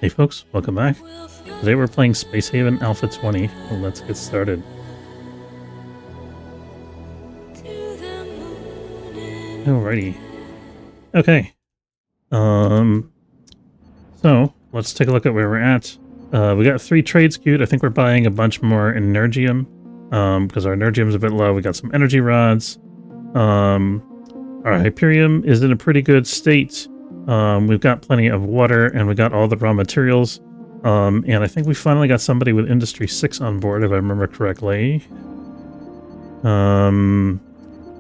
Hey folks, welcome back. Today we're playing Space Haven Alpha 20. Well, let's get started. Alrighty. Okay. So let's take a look at where we're at. We got 3 trades queued. I think we're buying a bunch more Energium. Because our Energium's a bit low. We got some energy rods. Our Hyperium is in a pretty good state. We've got plenty of water and we got all the raw materials. And I think we finally got somebody with Industry 6 on board, if I remember correctly.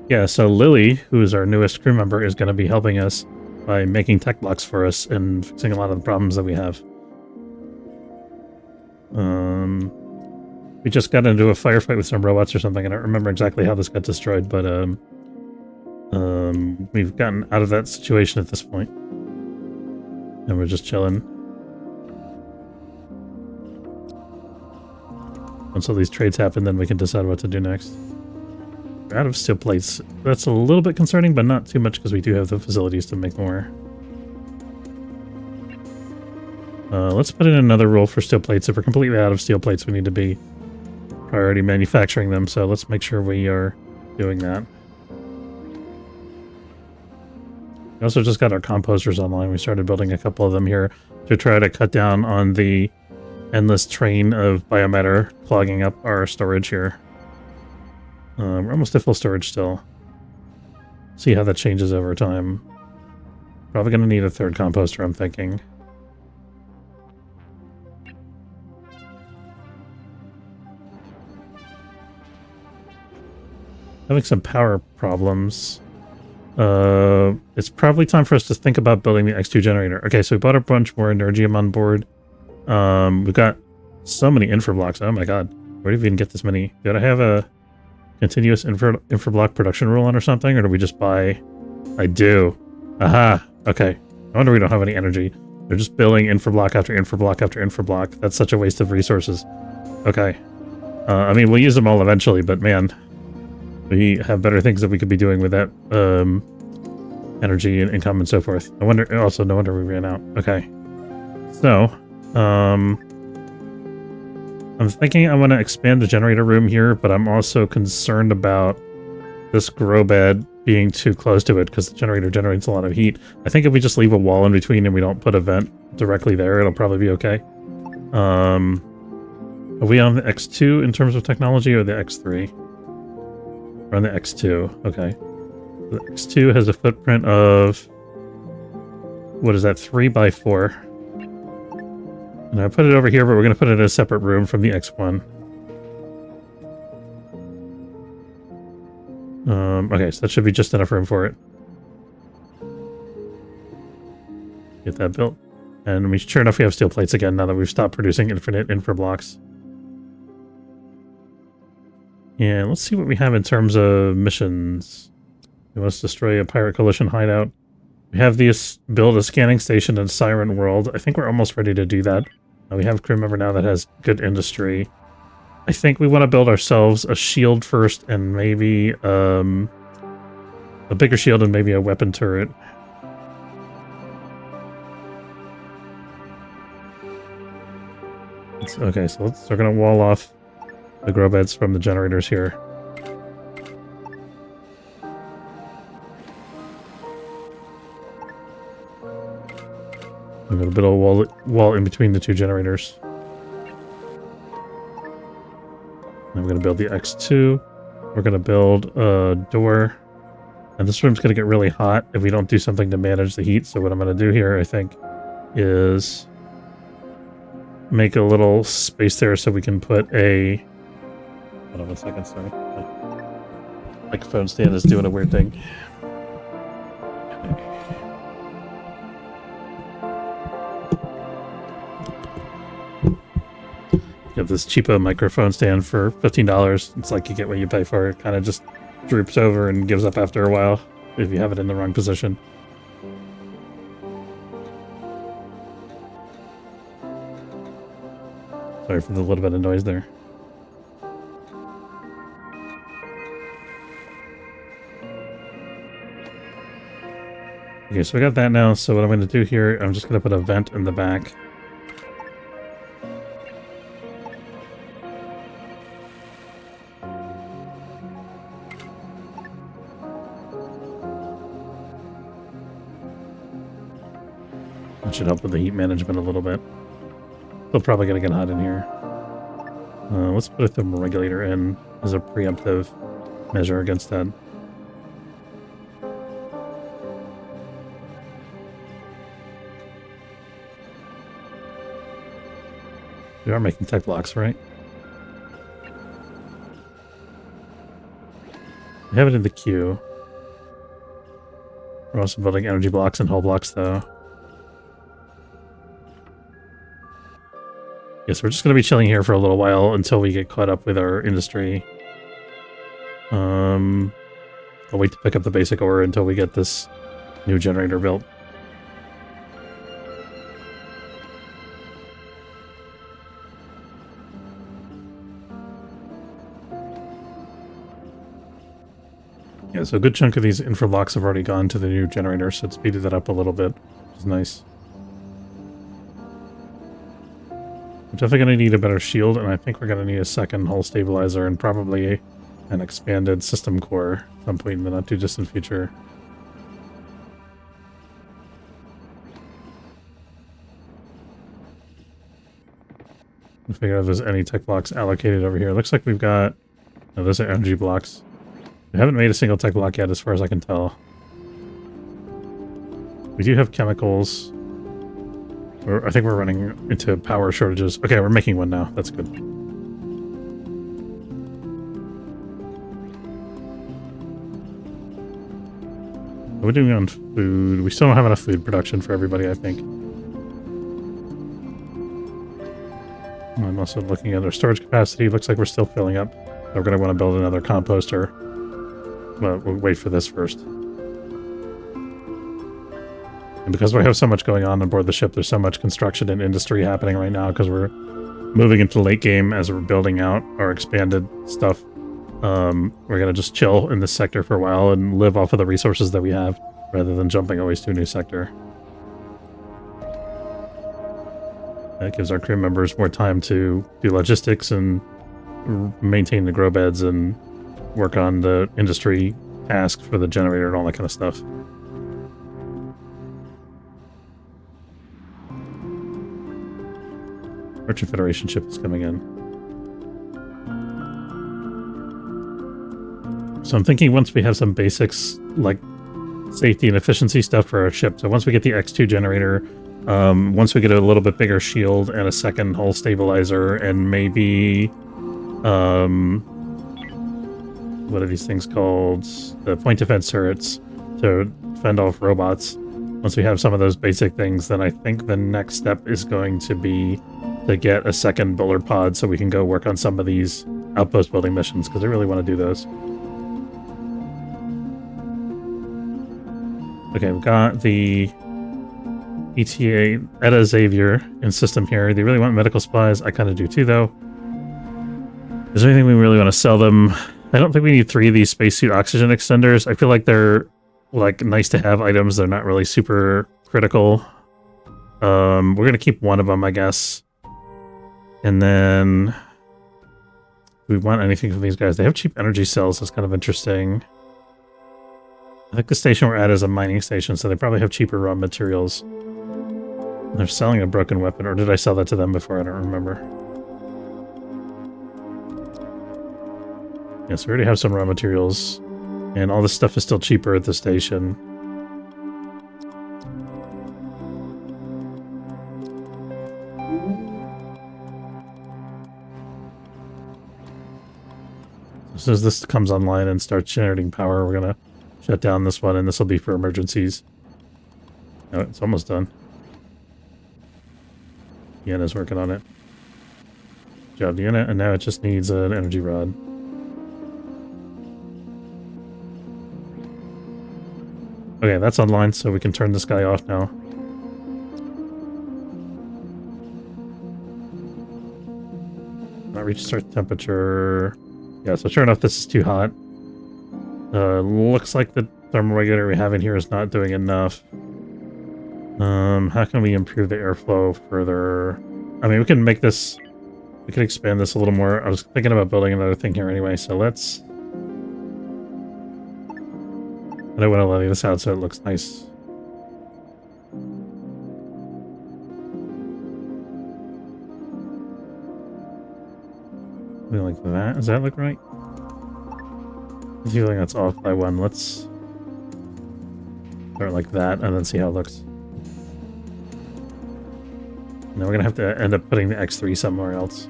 Yeah, so Lily, who is our newest crew member, is going to be helping us by making tech blocks for us and fixing a lot of the problems that we have. We just got into a firefight with some robots or something. I don't remember exactly how this got destroyed, but we've gotten out of that situation at this point. And we're just chilling. Once all these trades happen, then we can decide what to do next. We're out of steel plates. That's a little bit concerning, but not too much because we do have the facilities to make more. Let's put in another rule for steel plates. If we're completely out of steel plates, we need to be priority manufacturing them, so let's make sure we are doing that. We also just got our composters online. We started building a couple of them here to try to cut down on the endless train of biomatter clogging up our storage here. We're almost at full storage still. See how that changes over time. Probably going to need a 3rd composter, I'm thinking. Having some power problems. It's probably time for us to think about building the X2 generator. Okay, so we bought a bunch more Energium on board. We've got so many infra blocks. Oh my god. Where did we even get this many? Did I have a continuous infra block production rule on or something? Or do we just buy... I do. Aha. Okay. No wonder we don't have any energy. They're just building infra block after infra block after infra block. That's such a waste of resources. Okay. I mean, we'll use them all eventually, but man... We have better things that we could be doing with that energy and income and so forth. No wonder we ran out. Okay. So, I'm thinking I want to expand the generator room here, but I'm also concerned about this grow bed being too close to it because the generator generates a lot of heat. I think if we just leave a wall in between and we don't put a vent directly there, it'll probably be okay. Are we on the X2 in terms of technology or the X3? We're on the X2, okay. The X2 has a footprint of... What is that, 3 by 4. And I put it over here, but we're going to put it in a separate room from the X1. Okay, so that should be just enough room for it. Get that built. And sure enough, we have steel plates again now that we've stopped producing infinite infra blocks. And let's see what we have in terms of missions. We must destroy a pirate coalition hideout. We have these build a scanning station in Siren World. I think we're almost ready to do that. We have a crew member now that has good industry. I think we want to build ourselves a shield first and maybe a bigger shield and maybe a weapon turret. Okay, so we're going to wall off the grow beds from the generators here. We've got a bit of a wall in between the 2 generators. Then we're going to build the X2. We're going to build a door. And this room's going to get really hot if we don't do something to manage the heat. So what I'm going to do here, I think, is make a little space there so we can put a... Hold on 1 second, sorry. My microphone stand is doing a weird thing. You have this cheapo microphone stand for $15. It's like you get what you pay for. It kind of just droops over and gives up after a while if you have it in the wrong position. Sorry for the little bit of noise there. Okay, so we got that now. So what I'm going to do here, I'm just going to put a vent in the back. That should help with the heat management a little bit. Still probably gonna get hot in here. Let's put a thermoregulator in as a preemptive measure against that. We are making tech blocks, right? We have it in the queue. We're also building energy blocks and hull blocks, though. Yes, we're just going to be chilling here for a little while until we get caught up with our industry. I'll wait to pick up the basic ore until we get this new generator built. Yeah, so a good chunk of these infra blocks have already gone to the new generator, so it speeded that up a little bit, which is nice. We're definitely going to need a better shield, and I think we're going to need a second hull stabilizer and probably an expanded system core at some point in the not too distant future. We'll figure out if there's any tech blocks allocated over here. Looks like we've got... No, those are energy blocks. We haven't made a single tech block yet, as far as I can tell. We do have chemicals. I think we're running into power shortages. Okay, we're making one now. That's good. What are we doing on food? We still don't have enough food production for everybody, I think. I'm also looking at our storage capacity. Looks like we're still filling up. So we're going to want to build another composter. But we'll wait for this first. And because we have so much going on board the ship, there's so much construction and industry happening right now because we're moving into the late game as we're building out our expanded stuff. We're going to just chill in this sector for a while and live off of the resources that we have rather than jumping always to a new sector. That gives our crew members more time to do logistics and maintain the grow beds and work on the industry tasks for the generator and all that kind of stuff. Merchant Federation ship is coming in. So I'm thinking once we have some basics like safety and efficiency stuff for our ship. So once we get the X2 generator, once we get a little bit bigger shield and a second hull stabilizer and maybe what are these things called? The point defense turrets to fend off robots. Once we have some of those basic things, then I think the next step is going to be to get a second bullard pod so we can go work on some of these outpost building missions, because I really want to do those. Okay, we've got the ETA Etta Xavier in system here. They really want medical supplies. I kind of do too, though. Is there anything we really want to sell them? I don't think we need 3 of these spacesuit oxygen extenders. I feel like they're like nice to have items. They're not really super critical. We're going to keep one of them, I guess. And then, do we want anything from these guys? They have cheap energy cells. That's kind of interesting. I think the station we're at is a mining station, so they probably have cheaper raw materials. They're selling a broken weapon, or did I sell that to them before? I don't remember. Yes, we already have some raw materials, and all this stuff is still cheaper at the station. As soon as this comes online and starts generating power, we're going to shut down this one, and this will be for emergencies. Oh, it's almost done. Deanna's working on it. Good job, Deanna. And now it just needs an energy rod. Okay, that's online, so we can turn this guy off now. Not reach start temperature. Yeah, so sure enough, this is too hot. Looks like the thermoregulator we have in here is not doing enough. How can we improve the airflow further? I mean, we can make this... We can expand this a little more. I was thinking about building another thing here anyway, so let's... I don't want to levy this out so it looks nice. Something like that. Does that look right? I feel like that's off by one. Let's start like that and then see how it looks. Now we're gonna have to end up putting the X3 somewhere else.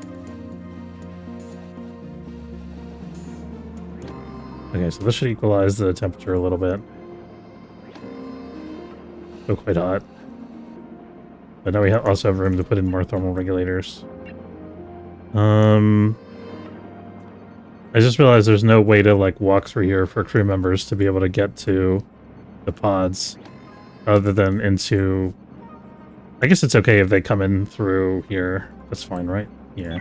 Okay, so this should equalize the temperature a little bit. Still quite hot. But now we also have room to put in more thermal regulators. I just realized there's no way to like walk through here for crew members to be able to get to the pods other than into... I guess it's okay if they come in through here. That's fine, right? Yeah.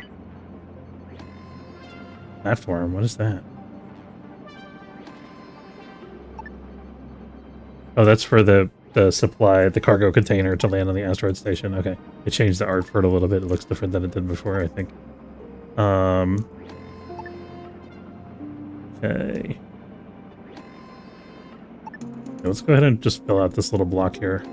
Platform, what is that? Oh, that's for the supply, the cargo container to land on the asteroid station. Okay. They changed the art for it a little bit. It looks different than it did before, I think. Okay. Let's go ahead and just fill out this little block here.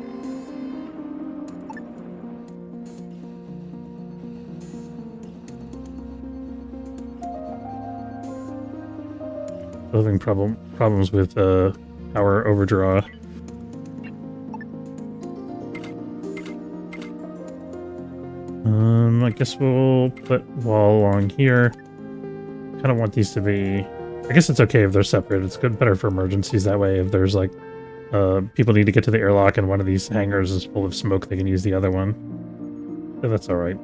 Still having problems with power overdraw. I guess we'll put wall along here. Kind of want these to be... I guess it's okay if they're separate. It's better for emergencies that way. If there's like people need to get to the airlock and one of these hangars is full of smoke, they can use the other one. So that's all right.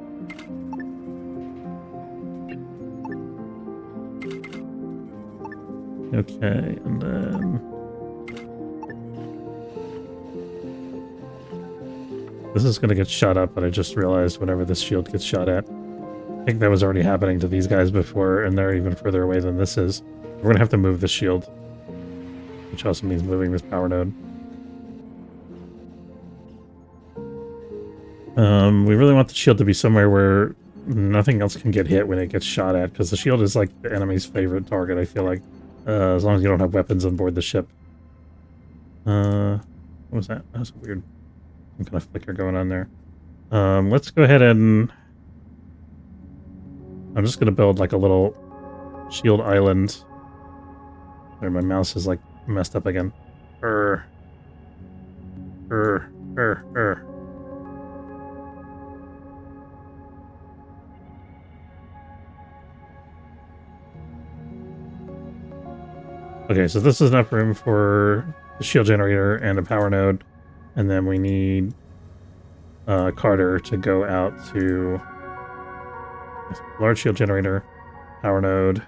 Okay, and then... This is going to get shot up, but I just realized whenever this shield gets shot at. I think that was already happening to these guys before, and they're even further away than this is. We're going to have to move the shield, which also means moving this power node. We really want the shield to be somewhere where nothing else can get hit when it gets shot at, because the shield is like the enemy's favorite target, I feel like. As long as you don't have weapons on board the ship. What was that? That was weird. Some kind of flicker going on there. Let's go ahead and... I'm just going to build like a little shield island. There, my mouse is like messed up again. Okay, so this is enough room for the shield generator and a power node. And then we need Carter to go out to large shield generator, power node.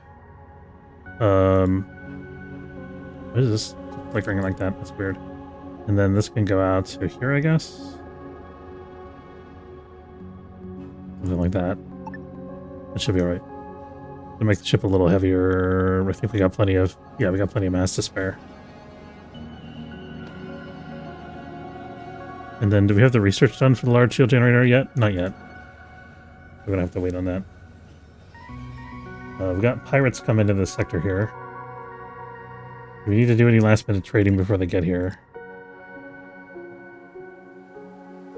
What is this flickering like that? That's weird. And then this can go out to here, I guess. Something like that. That should be alright. To make the ship a little heavier, I think we got plenty of... Yeah, we got plenty of mass to spare. And then, do we have the research done for the large shield generator yet? Not yet. We're gonna have to wait on that. We've got pirates come into this sector here. Do we need to do any last minute trading before they get here?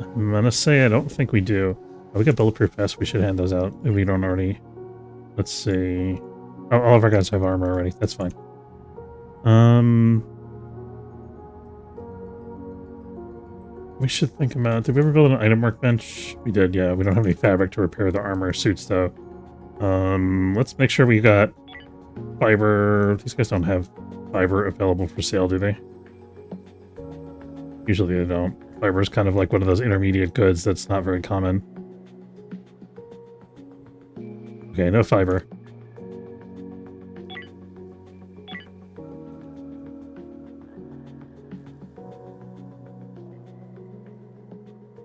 I'm gonna say I don't think we do. Oh, we got bulletproof vests. We should hand those out if we don't already. Let's see. Oh, all of our guys have armor already. That's fine. We should think about... Did we ever build an item workbench? We did, yeah. We don't have any fabric to repair the armor suits, though. Let's make sure we got fiber. These guys don't have fiber available for sale, do they? Usually they don't. Fiber is kind of like one of those intermediate goods that's not very common. Okay, no fiber.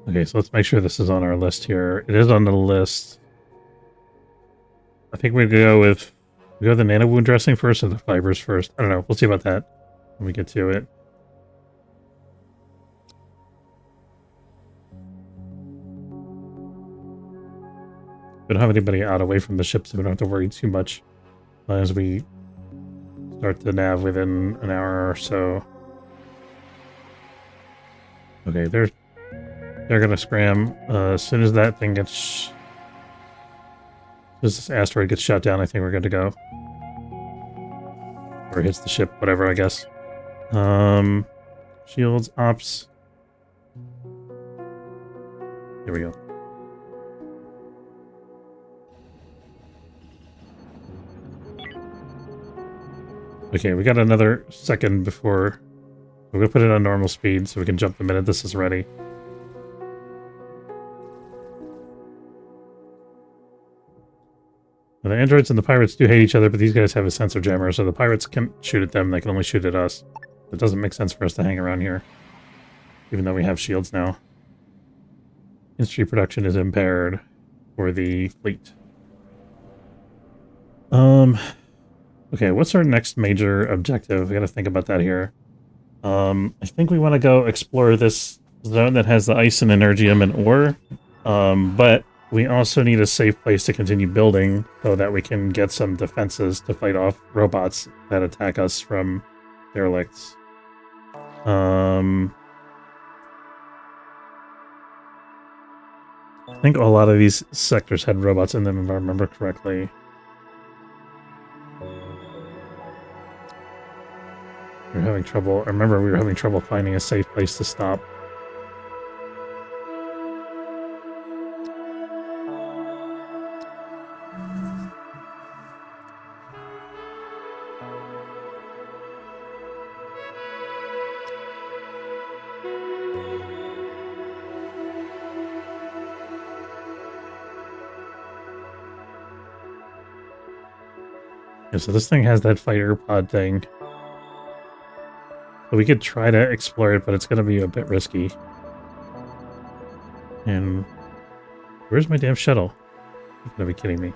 Okay, so let's make sure this is on our list here. It is on the list. I think we go with the nano wound dressing first or the fibers first. I don't know. We'll see about that when we get to it. We don't have anybody out away from the ship, so we don't have to worry too much as long as we start the nav within an hour or so. Okay, they're gonna scram as soon as that thing gets... As As this asteroid gets shot down, I think we're good to go. Or hits the ship, whatever, I guess. Shields, ops. Here we go. Okay, we got another second before... We're going to put it on normal speed so we can jump the minute this is ready. Now, the androids and the pirates do hate each other, but these guys have a sensor jammer, so the pirates can't shoot at them, they can only shoot at us. It doesn't make sense for us to hang around here. Even though we have shields now. Industry production is impaired for the fleet. Okay, what's our next major objective? We gotta think about that here. I think we want to go explore this zone that has the ice and energium and ore. But we also need a safe place to continue building so that we can get some defenses to fight off robots that attack us from derelicts. I think a lot of these sectors had robots in them, if I remember correctly. We were having trouble. I remember we were having trouble finding a safe place to stop. Yeah, so this thing has that fighter pod thing. So we could try to explore it, but it's going to be a bit risky. And where's my damn shuttle? You're going to be kidding me.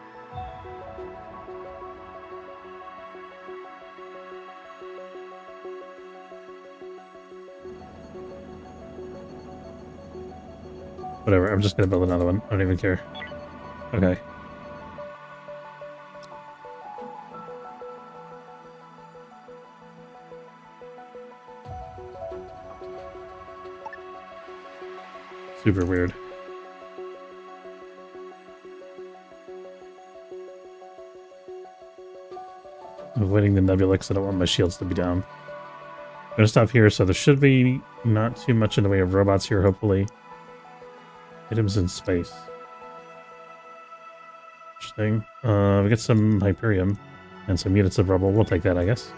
Whatever, I'm just going to build another one. I don't even care. Okay. Super weird. I'm avoiding the nebula because I don't want my shields to be down. I'm going to stop here, so there should be not too much in the way of robots here, hopefully. Items in space. Interesting. We get some Hyperium and some units of rubble. We'll take that, I guess.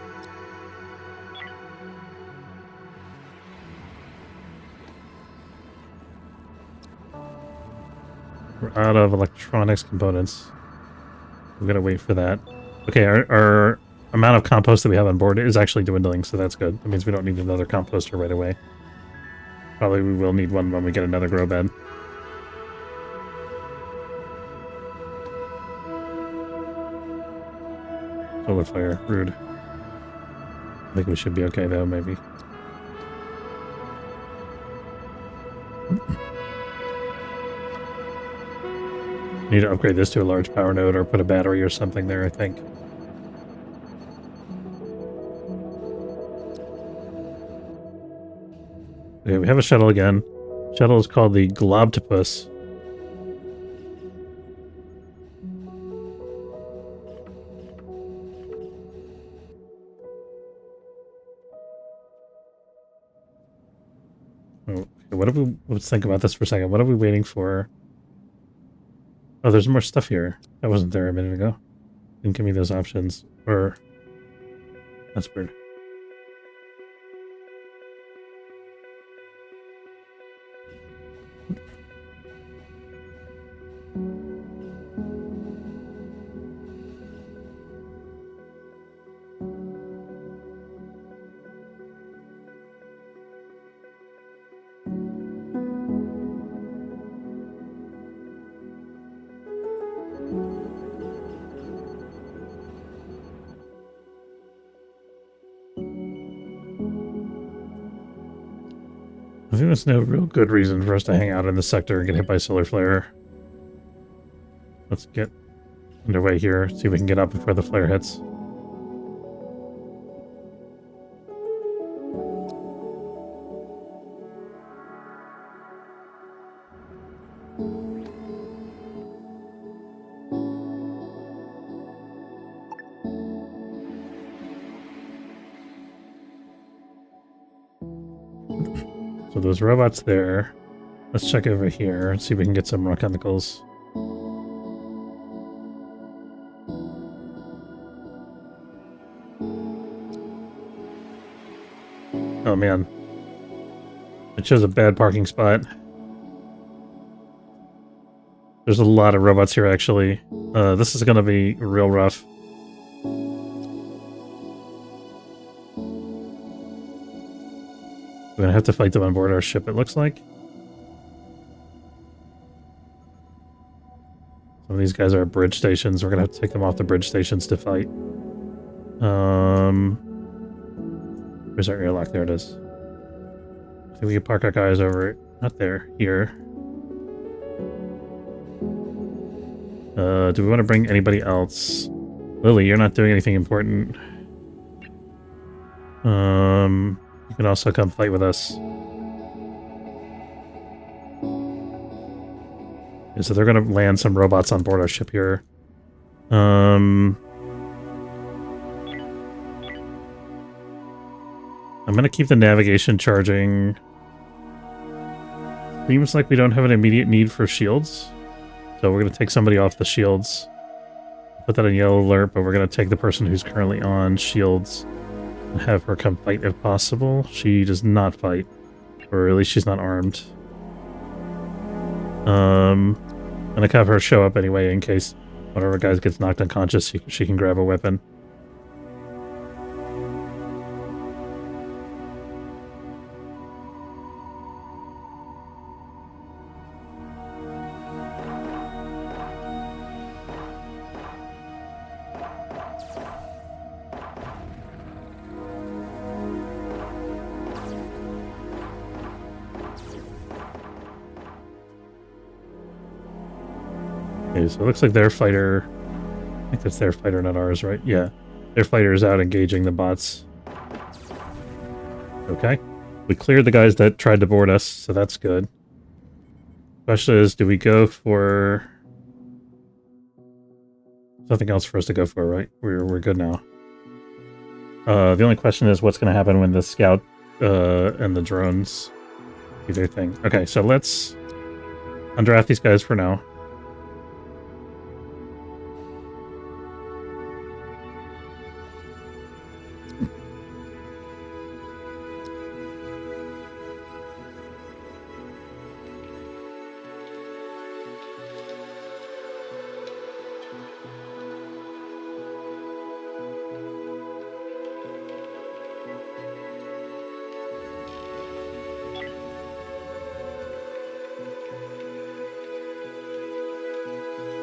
We're out of electronics components. We're gonna wait for that. Okay, our amount of compost that we have on board is actually dwindling, so that's good. That means we don't need another composter right away. Probably we will need one when we get another grow bed. Solar flare, rude. I think we should be okay though, maybe. Need to upgrade this to a large power node or put a battery or something there, I think. Okay, we have a shuttle again. Shuttle is called the Globtopus. Oh, okay, let's think about this for a second. What are we waiting for? Oh, there's more stuff here. That wasn't there a minute ago. Didn't give me those options. Or... That's weird. I think there's no real good reason for us to hang out in this sector and get hit by solar flare. Let's get underway here, see if we can get up before the flare hits. So those robots there. Let's check over here and see if we can get some raw chemicals. Oh man. It shows a bad parking spot. There's a lot of robots here, actually. This is gonna be real rough. We're gonna have to fight them on board our ship, it looks like. Some of these guys are at bridge stations. We're gonna have to take them off the bridge stations to fight. Where's our airlock? There it is. I think we can park our guys over, not there, here. Do we want to bring anybody else? Lily, you're not doing anything important. You can also come fight with us. Yeah, so they're gonna land some robots on board our ship here. I'm gonna keep the navigation charging. Seems like we don't have an immediate need for shields. So we're going to take somebody off the shields. Put that in yellow alert, but we're going to take the person who's currently on shields and have her come fight if possible. She does not fight. Or at least she's not armed. I'm going to have her show up anyway in case one of our guys gets knocked unconscious. She can grab a weapon. Okay, so it looks like their fighter... I think that's their fighter, not ours, right? Yeah. Their fighter is out engaging the bots. Okay. We cleared the guys that tried to board us, so that's good. Question is, do we go for... Something else for us to go for, right? We're good now. The only question is what's going to happen when the scout and the drones do their thing. Okay, so let's undraft these guys for now.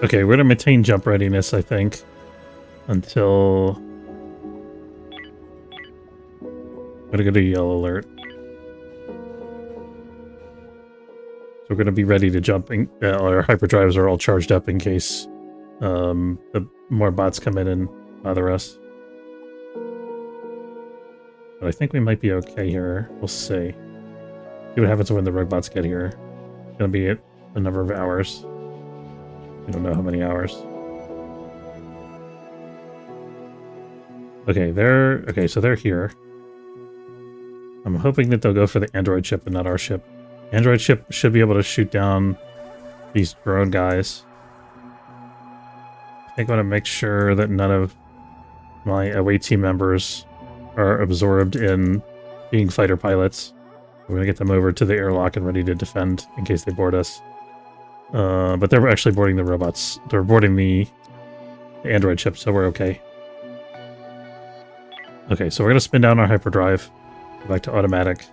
Okay, we're going to maintain jump readiness, I think, until... I'm going to go to yellow alert. So we're going to be ready to jump. Our hyperdrives are all charged up in case the more bots come in and bother us. But I think we might be okay here. We'll see. See what happens when the rogue bots get here. It's going to be a number of hours. I don't know how many hours. Okay, so they're here. I'm hoping that they'll go for the android ship and not our ship. Android ship should be able to shoot down these drone guys. I think I want to make sure that none of my away team members are absorbed in being fighter pilots. We're going to get them over to the airlock and ready to defend in case they board us. But they're actually boarding the robots. They're boarding the android ship, so we're okay. Okay, so we're going to spin down our hyperdrive. Go back to automatic.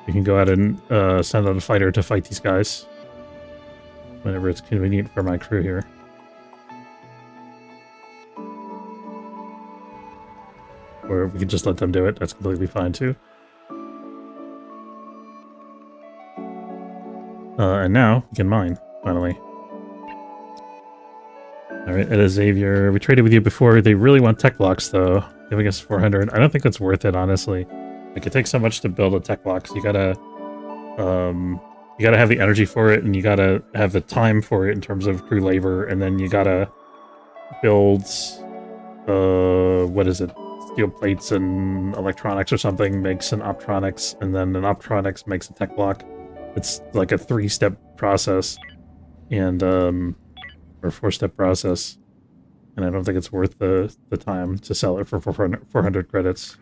We can go ahead and send out a fighter to fight these guys. Whenever it's convenient for my crew here. Or we can just let them do it. That's completely fine too. And now we can mine, finally. Alright, Ed Xavier. We traded with you before. They really want tech blocks, though. Giving us 400. I don't think that's worth it, honestly. Like, it takes so much to build a tech block, so you gotta have the energy for it, and you gotta have the time for it in terms of crew labor, and then you gotta build, what is it? steel plates and electronics or something makes an optronics, and then an optronics makes a tech block. It's like a 3-step process, and or 4-step process, and I don't think it's worth the time to sell it for 400 credits.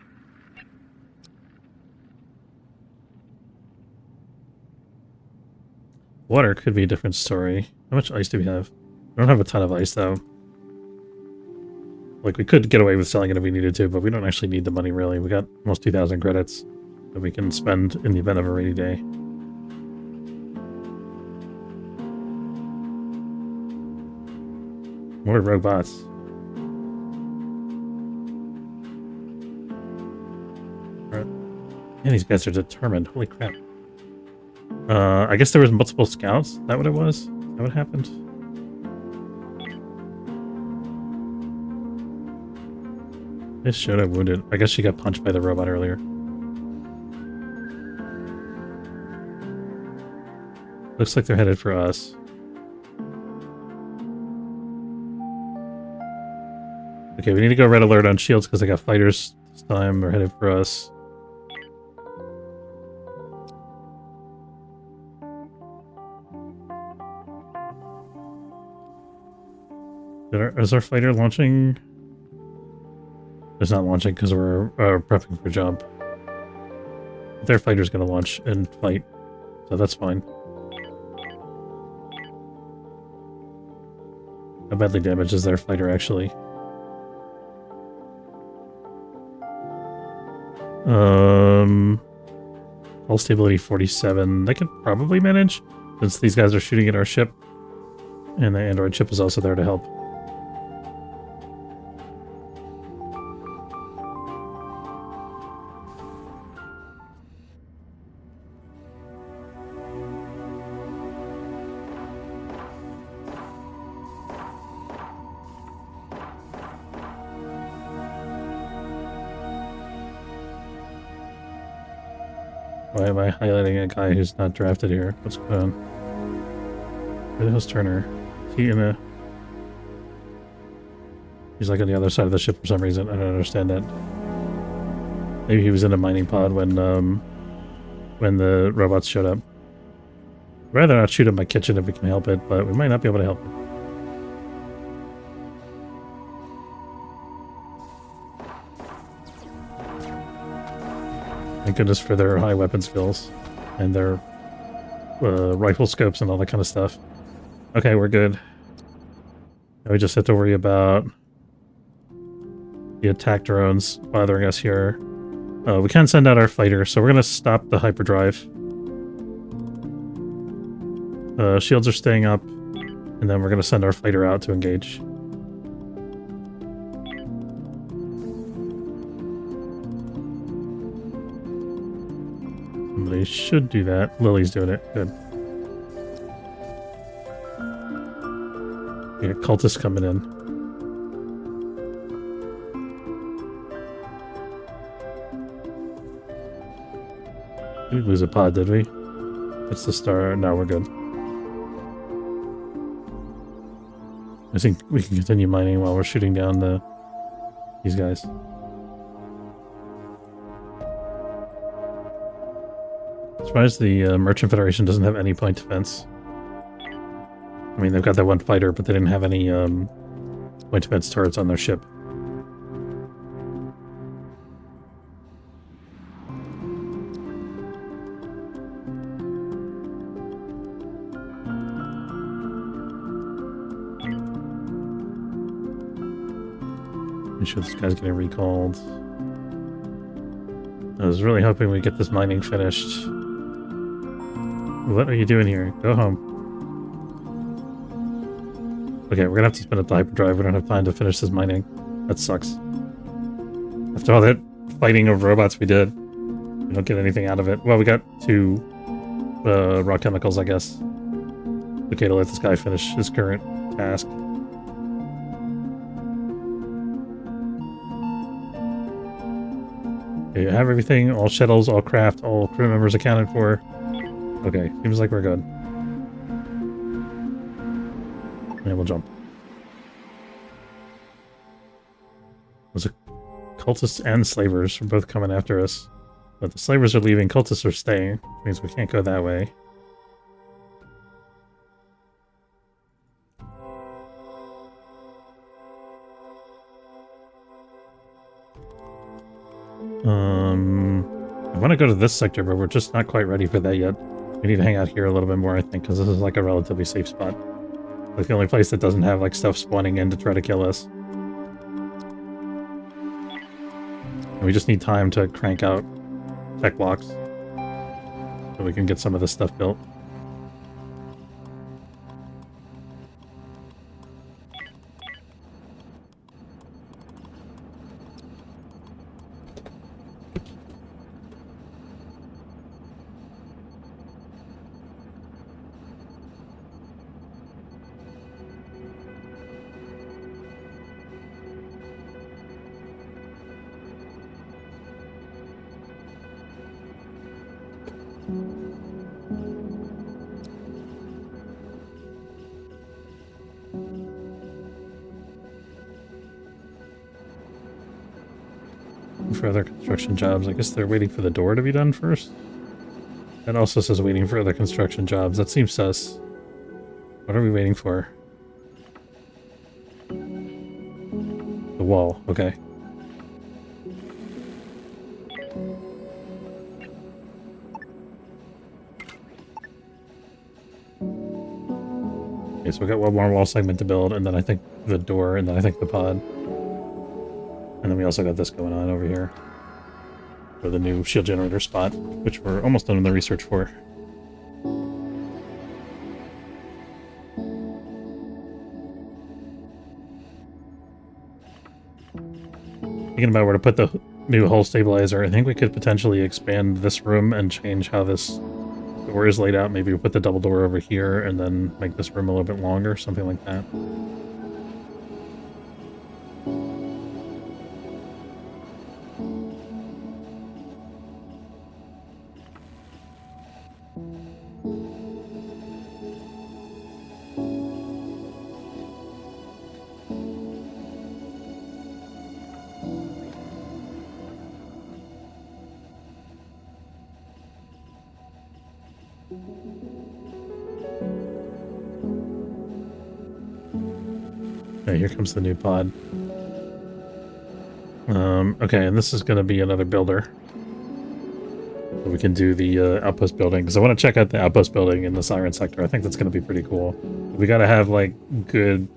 Water could be a different story. How much ice do we have? We don't have a ton of ice, though. Like, we could get away with selling it if we needed to, but we don't actually need the money, really. We got almost 2,000 credits that we can spend in the event of a rainy day. More robots. Alright. Man, these guys are determined. Holy crap. I guess there was multiple scouts. Is that what it was? Is that what happened? This should have wounded. I guess she got punched by the robot earlier. Looks like they're headed for us. Okay, we need to go red alert on shields because they got fighters this time. They're headed for us. Is our fighter launching? It's not launching because we're prepping for jump. Their fighter's going to launch and fight, so that's fine. How badly damaged is their fighter, actually? Hull stability 47. They could probably manage, since these guys are shooting at our ship. And the android ship is also there to help. Why am I highlighting a guy who's not drafted here? What's going on? Where the hell's Turner? Is he in a... He's like on the other side of the ship for some reason. I don't understand that. Maybe he was in a mining pod when the robots showed up. I'd rather not shoot at my kitchen if we can help it, but we might not be able to help it. Thank goodness for their high weapon skills and their rifle scopes and all that kind of stuff. Okay, we're good. Now we just have to worry about the attack drones bothering us here. We can send out our fighter, so we're going to stop the hyperdrive. Shields are staying up, and then we're going to send our fighter out to engage. Somebody should do that. Lily's doing it. Good. We got cultists coming in. We didn't lose a pod, did we? That's the star. No, we're good. I think we can continue mining while we're shooting down these guys. Surprised the Merchant Federation doesn't have any point defense. I mean, they've got that one fighter, but they didn't have any point defense turrets on their ship. Make sure this guy's getting recalled. I was really hoping we get this mining finished. What are you doing here? Go home. Okay, we're gonna have to spin up the hyperdrive. We don't have time to finish this mining. That sucks. After all that fighting of robots we did, we don't get anything out of it. Well, we got 2 raw chemicals, I guess. Okay, to let this guy finish his current task. Okay, you have everything, all shuttles, all craft, all crew members accounted for. Okay, seems like we're good. And we'll jump. There's a cultists and slavers are both coming after us. But the slavers are leaving, cultists are staying. Which means we can't go that way. I want to go to this sector, but we're just not quite ready for that yet. We need to hang out here a little bit more, I think, because this is like a relatively safe spot. Like the only place that doesn't have like stuff spawning in to try to kill us. And we just need time to crank out tech blocks so we can get some of this stuff built. For other construction jobs, I guess they're waiting for the door to be done first. That also says waiting for other construction jobs. That seems sus. What are we waiting for? The wall, okay. Okay, so we got one more wall segment to build, and then I think the door, and then I think the pod. And then we also got this going on over here for the new shield generator spot, which we're almost done with the research for. Thinking about where to put the new hull stabilizer, I think we could potentially expand this room and change how this door is laid out. Maybe we put the double door over here and then make this room a little bit longer, something like that. Okay, here comes the new pod. Okay, and this is going to be another builder. So we can do the outpost building, because I want to check out the outpost building in the Siren sector. I think that's going to be pretty cool. We got to have, like, good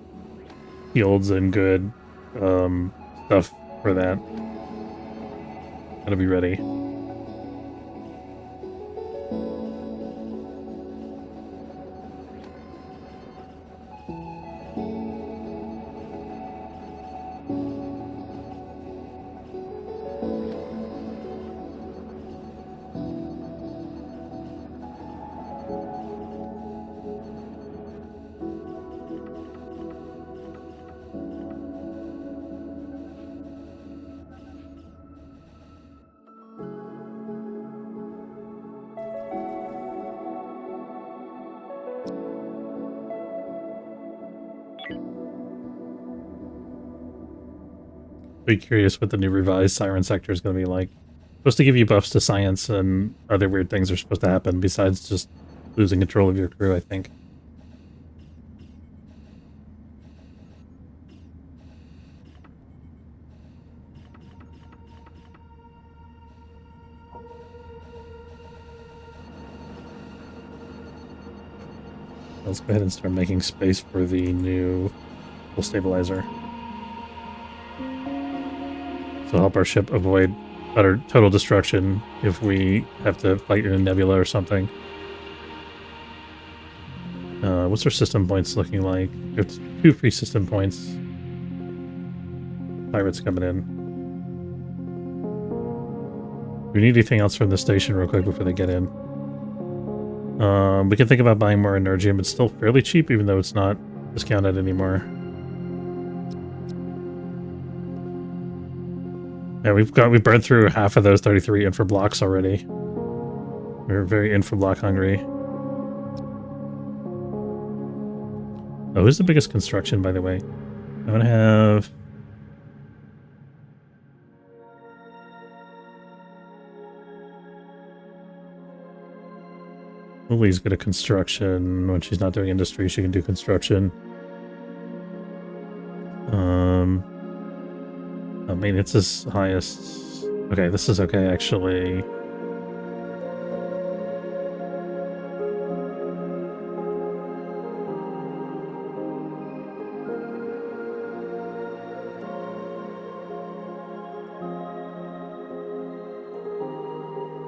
fields and good stuff for that. Gotta be ready. Be curious what the new revised Siren sector is going to be like. Supposed to give you buffs to science and other weird things are supposed to happen besides just losing control of your crew, I think. Let's go ahead and start making space for the new stabilizer. So help our ship avoid utter total destruction if we have to fight in a nebula or something. What's our system points looking like? We have 2 free system points. Pirates coming in. Do we need anything else from the station real quick before they get in? We can think about buying more Energium. It's still fairly cheap, even though it's not discounted anymore. Yeah, we've burned through half of those 33 infra blocks already. We're very infra block hungry. Oh, who's the biggest construction, by the way? I'm gonna have Lily's good at construction. When she's not doing industry, she can do construction. Maintenance is highest. Okay, this is okay, actually.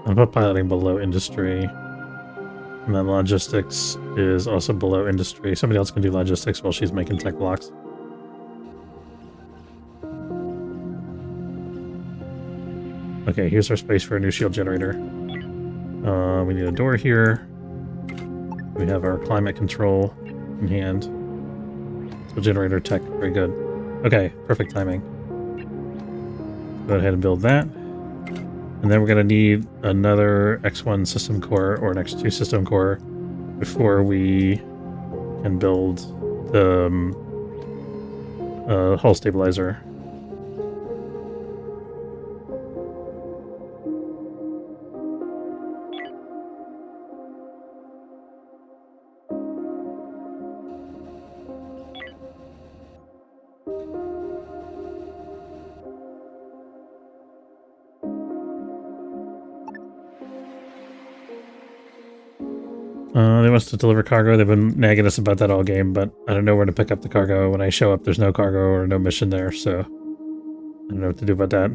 I'm about piloting below industry. And then logistics is also below industry. Somebody else can do logistics while she's making tech blocks. Okay, here's our space for a new shield generator. We need a door here. We have our climate control in hand. So generator tech, very good. Okay, perfect timing. Go ahead and build that. And then we're going to need another X1 system core or an X2 system core before we can build the hull stabilizer. They want us to deliver cargo. They've been nagging us about that all game, but I don't know where to pick up the cargo. When I show up, there's no cargo or no mission there, so I don't know what to do about that.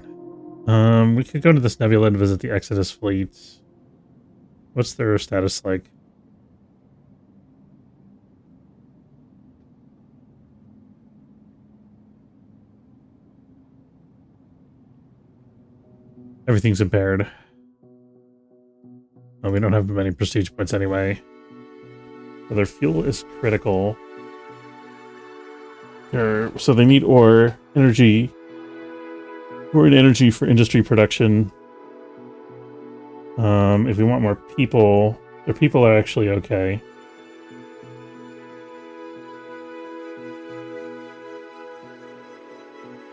We could go to this nebula and visit the Exodus fleet. What's their status like? Everything's impaired. We don't have many prestige points anyway. So their fuel is critical. So they need ore, energy, ore and energy for industry production. If we want more people, their people are actually okay.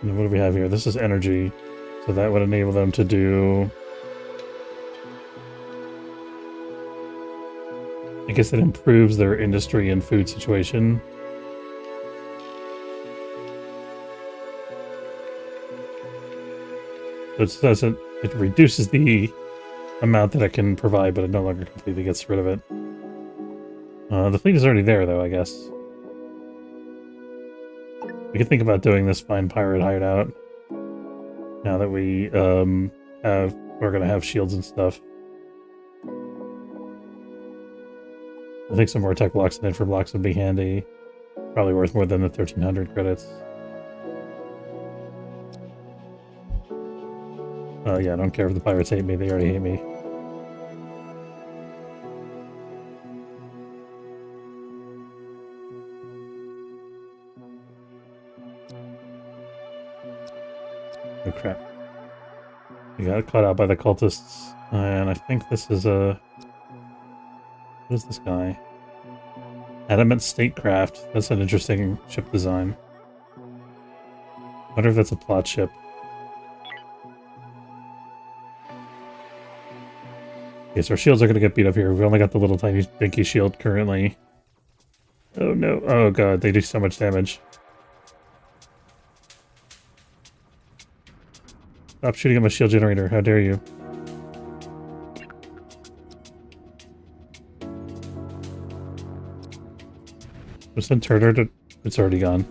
And what do we have here? This is energy. So that would enable them to do... I guess it improves their industry and food situation. So it reduces the amount that it can provide, but it no longer completely gets rid of it. The fleet is already there, though, I guess. We could think about doing this fine pirate hideout. Now that we're gonna have shields and stuff. I think some more tech blocks and infra blocks would be handy. Probably worth more than the 1,300 credits. Yeah, I don't care if the pirates hate me, they already hate me. Oh crap. We got caught out by the cultists, and I think this is a... What is this guy? Adamant Statecraft. That's an interesting ship design. Wonder if that's a plot ship. Okay, so our shields are going to get beat up here. We only got the little tiny dinky shield currently. Oh no. Oh god, they do so much damage. Stop shooting at my shield generator. How dare you. Send Turner to... It's already gone.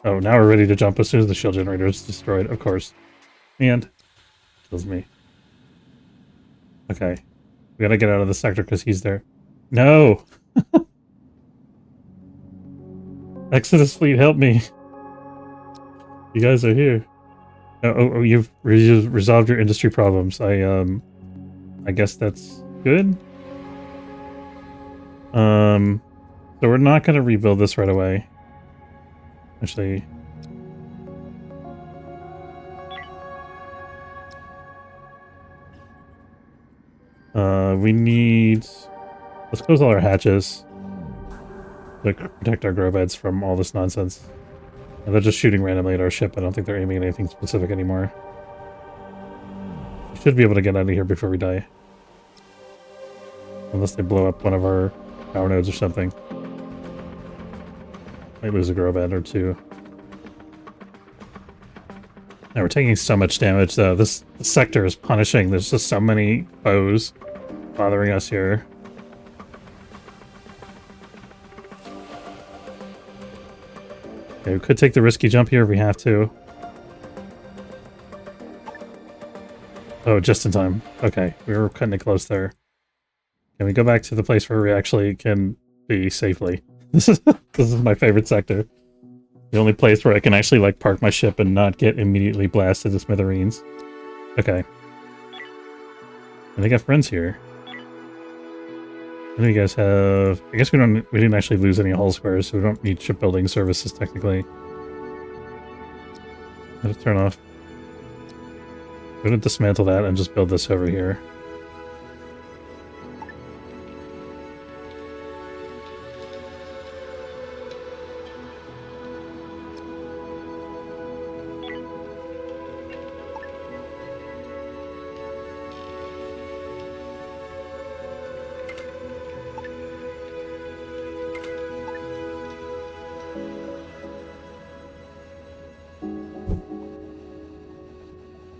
Oh, now we're ready to jump as soon as the shield generator is destroyed, of course. And... kills me. Okay. We gotta get out of the sector because he's there. No! Exodus fleet, help me! You guys are here. Oh, you've resolved your industry problems. I guess that's good? So we're not going to rebuild this right away. Actually... we need... Let's close all our hatches. To protect our grow beds from all this nonsense. And they're just shooting randomly at our ship. I don't think they're aiming at anything specific anymore. We should be able to get out of here before we die. Unless they blow up one of our power nodes or something. Might lose a Grobad or two. Now we're taking so much damage though. This sector is punishing. There's just so many foes bothering us here. Okay, we could take the risky jump here if we have to. Oh, just in time. Okay, we were cutting it close there. Can we go back to the place where we actually can be safely? This is my favorite sector. The only place where I can actually like park my ship and not get immediately blasted to smithereens. Okay. And they got friends here. What do you guys have? I guess we didn't actually lose any hull squares, so we don't need shipbuilding services technically. Let's turn off. We're gonna dismantle that and just build this over here.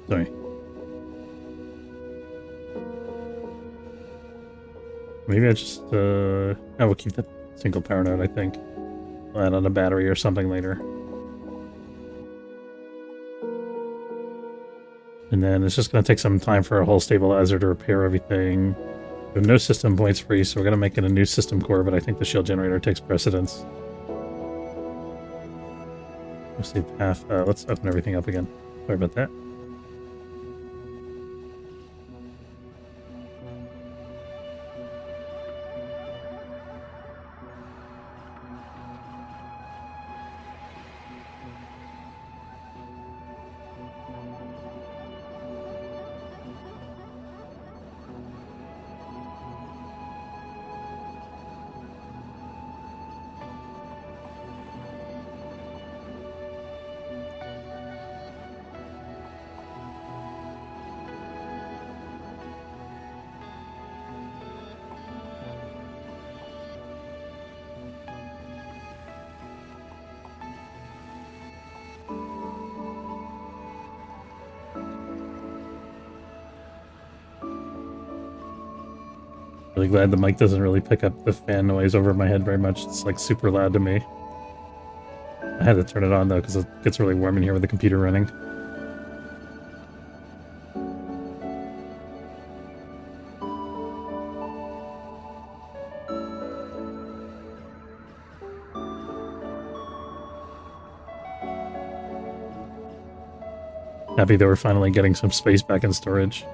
Sorry. Maybe I just, I will keep that single power node, I think. We'll add on a battery or something later. And then it's just going to take some time for a hull stabilizer to repair everything. We have no system points free, so we're going to make it a new system core, but I think the shield generator takes precedence. Let's see the path. Let's open everything up again. Sorry about that. Really glad the mic doesn't really pick up the fan noise over my head very much. It's like super loud to me. I had to turn it on though because it gets really warm in here with the computer running. Happy that we're finally getting some space back in storage.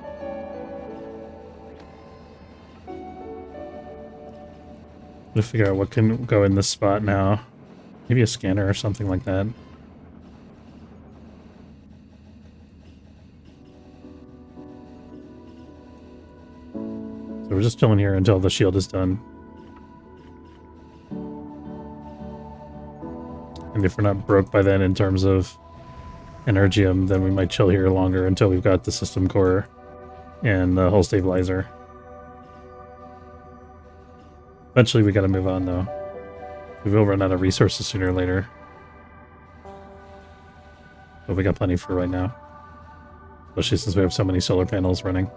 We'll figure out what can go in this spot now. Maybe a scanner or something like that. So we're just chilling here until the shield is done. And if we're not broke by then in terms of Energium, then we might chill here longer until we've got the system core and the hull stabilizer. Eventually we gotta move on though. We will run out of resources sooner or later. But we got plenty for right now. Especially since we have so many solar panels running.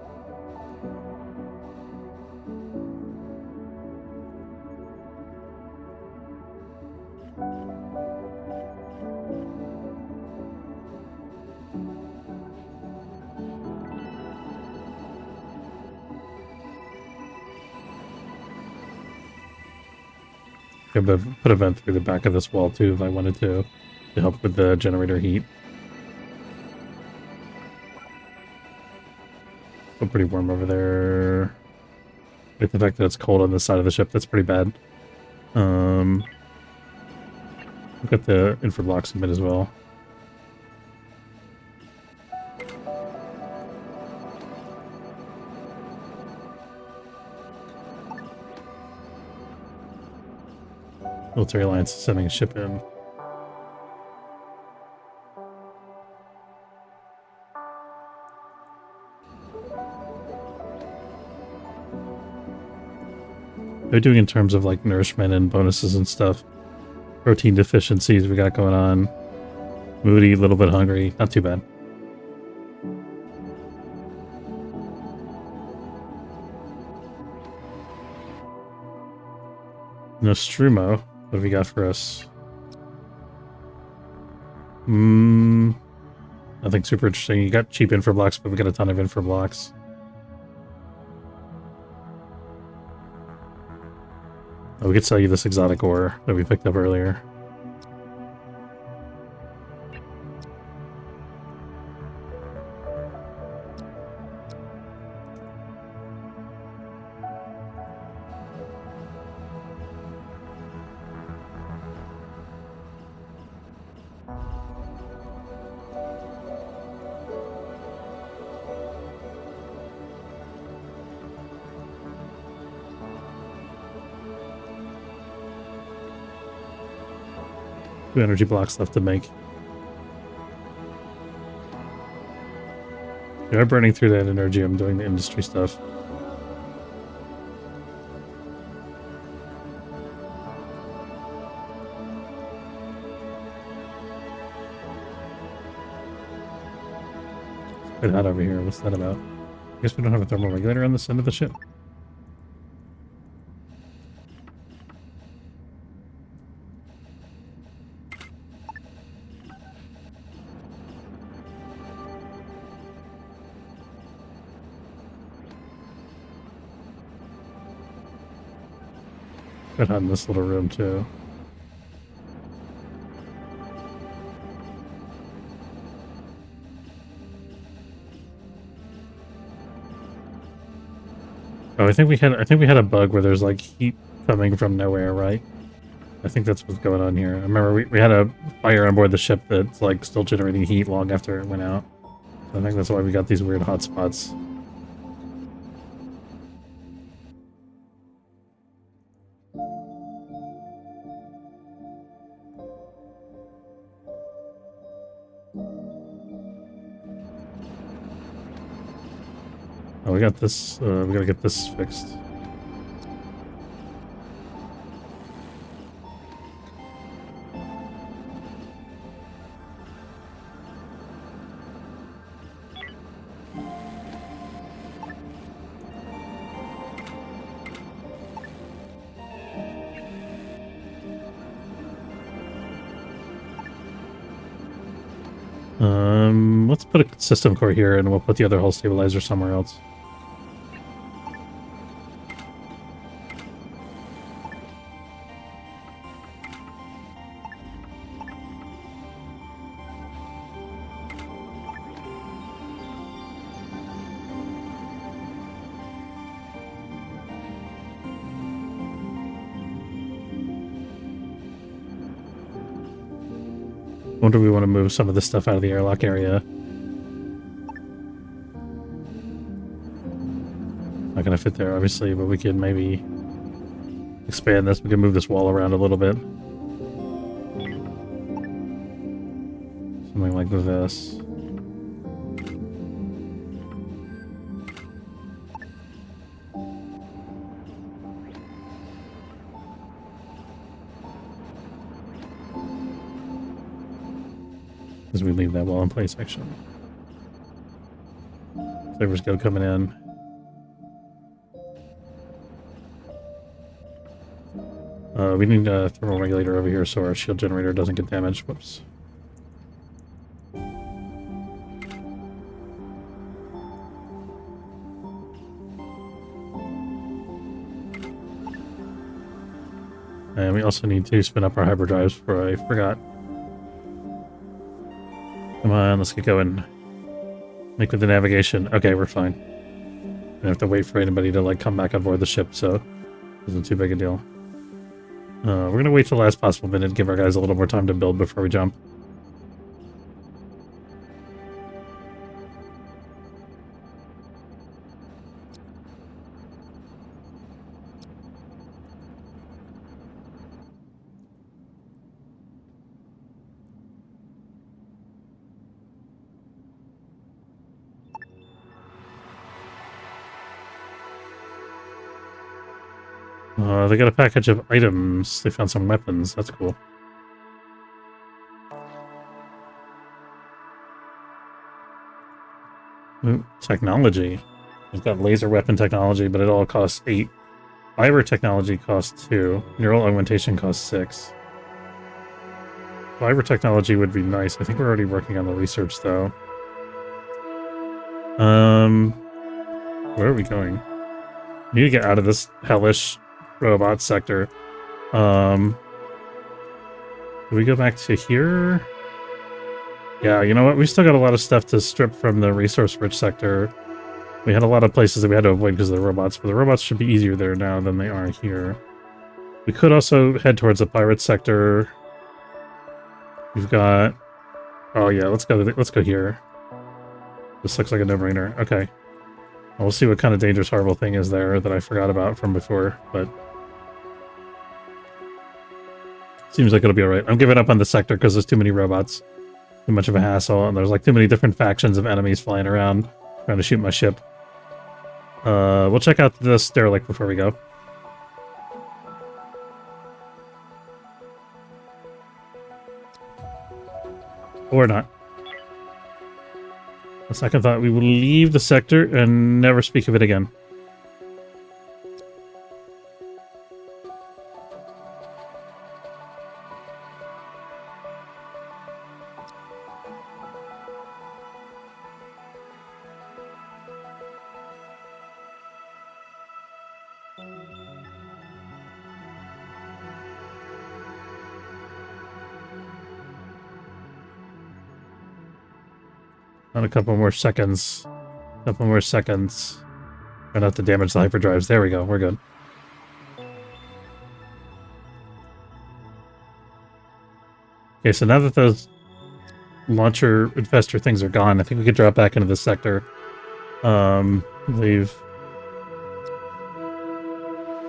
Could put a vent through the back of this wall too if I wanted to help with the generator heat. Still pretty warm over there. With the fact that it's cold on this side of the ship, that's pretty bad. We've got the infra blocks in mid as well. Military Alliance is sending a ship in. are we doing in terms of like nourishment and bonuses and stuff? Protein deficiencies we got going on. Moody, a little bit hungry. Not too bad. Nostromo, what have you got for us? Nothing super interesting. You got cheap info blocks, but we got a ton of info blocks. Oh, we could sell you this exotic ore that we picked up earlier. Two energy blocks left to make. We are burning through that energy. I'm doing the industry stuff. It's quite hot over here. What's that about? I guess we don't have a thermal regulator on this end of the ship. Quite hot in this little room too. Oh, I think we had a bug where there's like heat coming from nowhere, right? I think that's what's going on here. I remember we had a fire on board the ship that's like still generating heat long after it went out. So I think that's why we got these weird hot spots. Oh, we got this. We gotta get this fixed. Let's put a system core here, and we'll put the other hull stabilizer somewhere else. Wonder we want to move some of this stuff out of the airlock area. Not gonna fit there, obviously, but we can maybe expand this. We can move this wall around a little bit. Something like this. As we leave that wall in place, actually. Servers go coming in. We need a thermal regulator over here so our shield generator doesn't get damaged. Whoops. And we also need to spin up our hyperdrives before I forgot. Come on, let's get going. Make with the navigation. Okay, we're fine. Don't have to wait for anybody to like come back on board the ship, so it isn't too big a deal. We're gonna wait till the last possible minute, give our guys a little more time to build before we jump. They got a package of items. They found some weapons. That's cool. Ooh, technology. We've got laser weapon technology, but it all costs 8. Fiber technology costs 2. Neural augmentation costs 6. Fiber technology would be nice. I think we're already working on the research, though. Where are we going? We need to get out of this hellish robot sector. Do we go back to here? Yeah, you know what? We still got a lot of stuff to strip from the resource-rich sector. We had a lot of places that we had to avoid because of the robots, but the robots should be easier there now than they are here. We could also head towards the pirate sector. We've got... Oh yeah, let's go here. This looks like a no-brainer. Okay. We'll see what kind of dangerous, horrible thing is there that I forgot about from before, but... Seems like it'll be alright. I'm giving up on the sector because there's too many robots. Too much of a hassle, and there's like too many different factions of enemies flying around trying to shoot my ship. We'll check out this derelict before we go. Or not. On second thought, we will leave the sector and never speak of it again. On a couple more seconds. Couple more seconds. Try not to damage the hyperdrives. There we go. We're good. Okay, so now that those launcher infestor things are gone, I think we could drop back into this sector. They've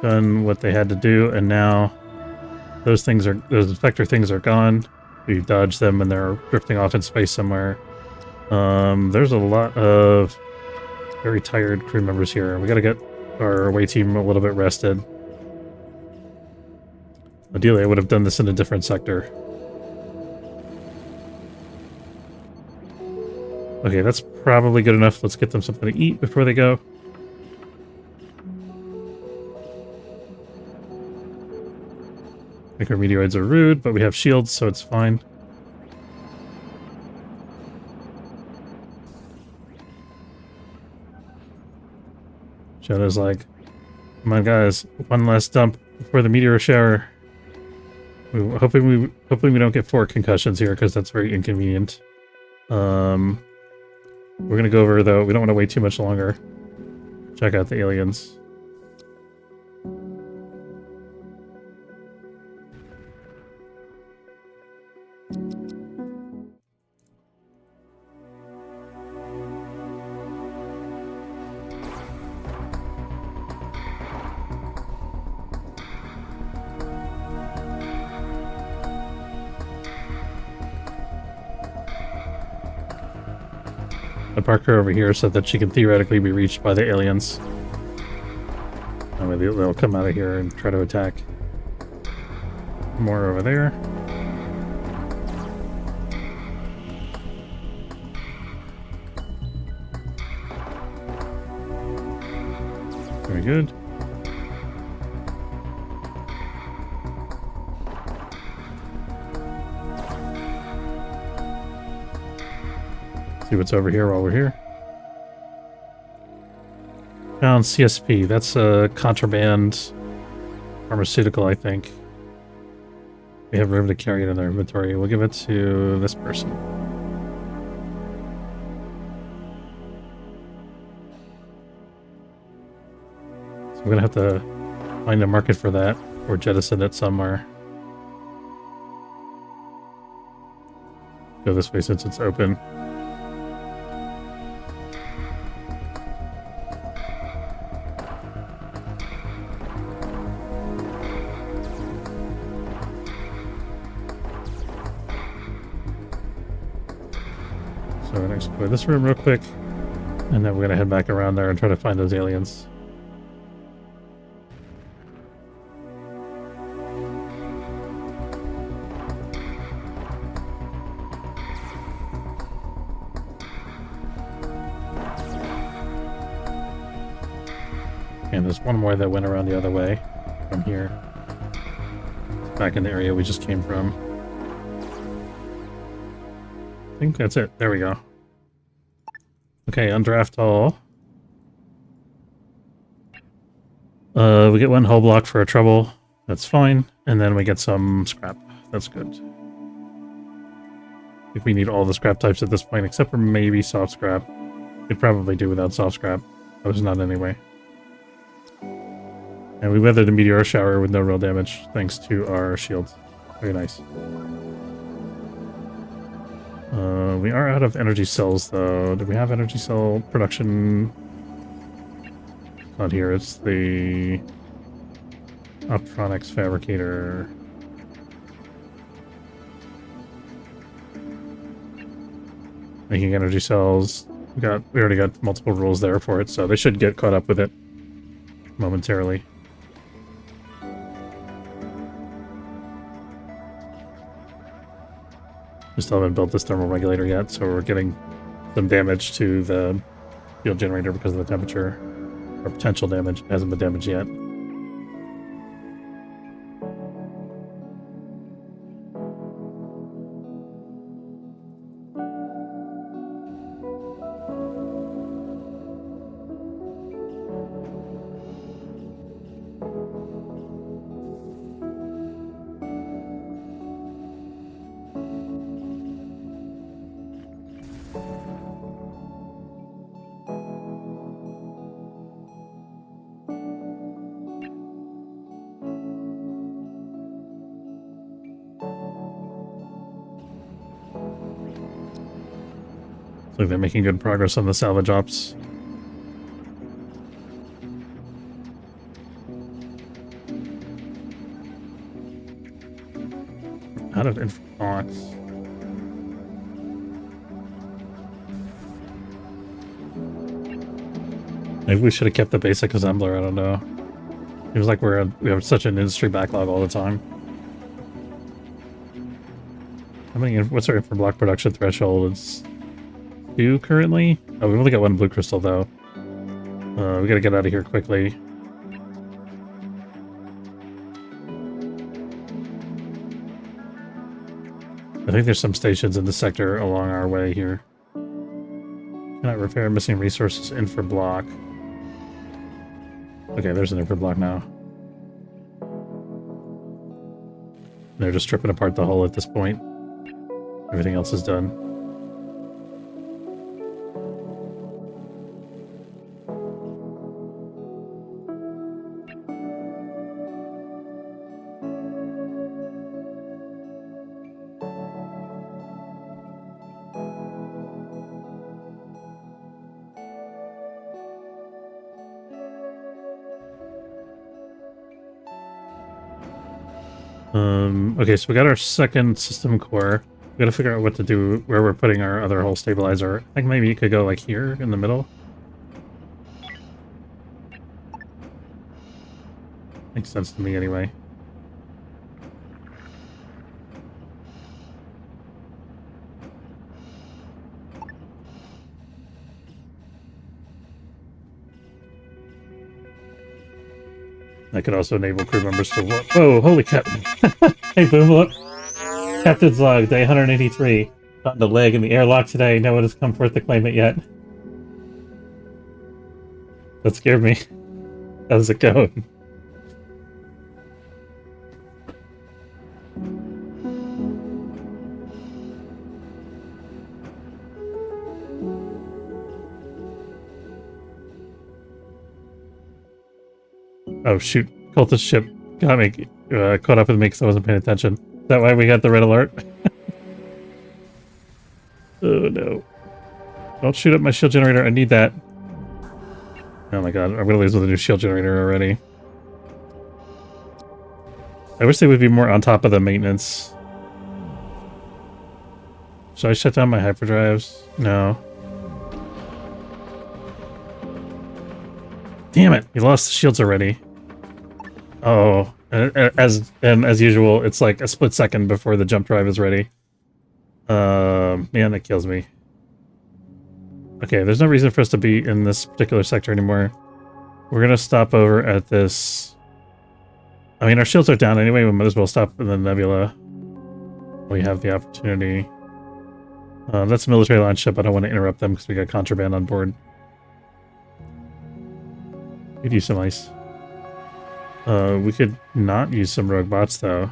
done what they had to do, and now those infector things are gone. We dodged them and they're drifting off in space somewhere. There's a lot of very tired crew members here. We gotta get our away team a little bit rested. Ideally, I would have done this in a different sector. Okay, that's probably good enough. Let's get them something to eat before they go. Micrometeoroids are rude, but we have shields, so it's fine. Shadow's like, come on guys, one last dump before the meteor shower. Hopefully we don't get 4 concussions here, because that's very inconvenient. We're gonna go over, though, we don't want to wait too much longer. Check out the aliens. I park her over here so that she can theoretically be reached by the aliens. And maybe they'll come out of here and try to attack. More over there. Very good. See what's over here while we're here. Found CSP. That's a contraband pharmaceutical, I think. We have room to carry it in our inventory. We'll give it to this person. So we're gonna have to find a market for that or jettison it somewhere. Go this way since it's open. So we're gonna explore this room real quick, and then we're gonna head back around there and try to find those aliens. And there's one more that went around the other way from here. Back in the area we just came from. I think that's it. There we go. Okay, undraft all. We get one hull block for our trouble. That's fine. And then we get some scrap. That's good. I think we need all the scrap types at this point, except for maybe soft scrap. Could probably do without soft scrap. But it's not anyway. And we weathered the meteor shower with no real damage, thanks to our shields. Very nice. We are out of energy cells, though. Do we have energy cell production? Not here, it's the Optronics Fabricator. Making energy cells. We already got multiple rules there for it, so they should get caught up with it momentarily. We still haven't built this thermal regulator yet, so we're getting some damage to the field generator because of the temperature. Or potential damage. It hasn't been damaged yet. Looks like they're making good progress on the salvage ops. Out of info box. Maybe we should have kept the basic assembler, I don't know. It was like we have such an industry backlog all the time. How many, what's our info block production threshold? It's 2 currently? Oh, we've only got 1 blue crystal though. We gotta get out of here quickly. I think there's some stations in the sector along our way here. Cannot repair missing resources infra block. Okay, there's an infra block now. They're just stripping apart the hull at this point. Everything else is done. Okay, so we got our second system core. We gotta figure out what to do, where we're putting our other hull stabilizer. I think maybe it could go like here in the middle. Makes sense to me anyway. I could also enable crew members to work. Whoa, holy crap. Hey, Boom, look. Captain's log, day 183. Found a leg in the airlock today. No one has come forth to claim it yet. That scared me. How's it going? Oh shoot, cultist ship got me caught up with me because I wasn't paying attention. Is that why we got the red alert? Oh no. Don't shoot up my shield generator, I need that. Oh my god, I'm gonna lose with a new shield generator already. I wish they would be more on top of the maintenance. Should I shut down my hyperdrives? No. Damn it, we lost the shields already. Oh, as usual, it's like a split second before the jump drive is ready. Man, that kills me. Okay, there's no reason for us to be in this particular sector anymore. We're gonna stop over at this. I mean, our shields are down anyway. We might as well stop in the nebula. We have the opportunity. That's a military launch ship. I don't want to interrupt them because we got contraband on board. We'd use some ice. We could not use some rogue bots though.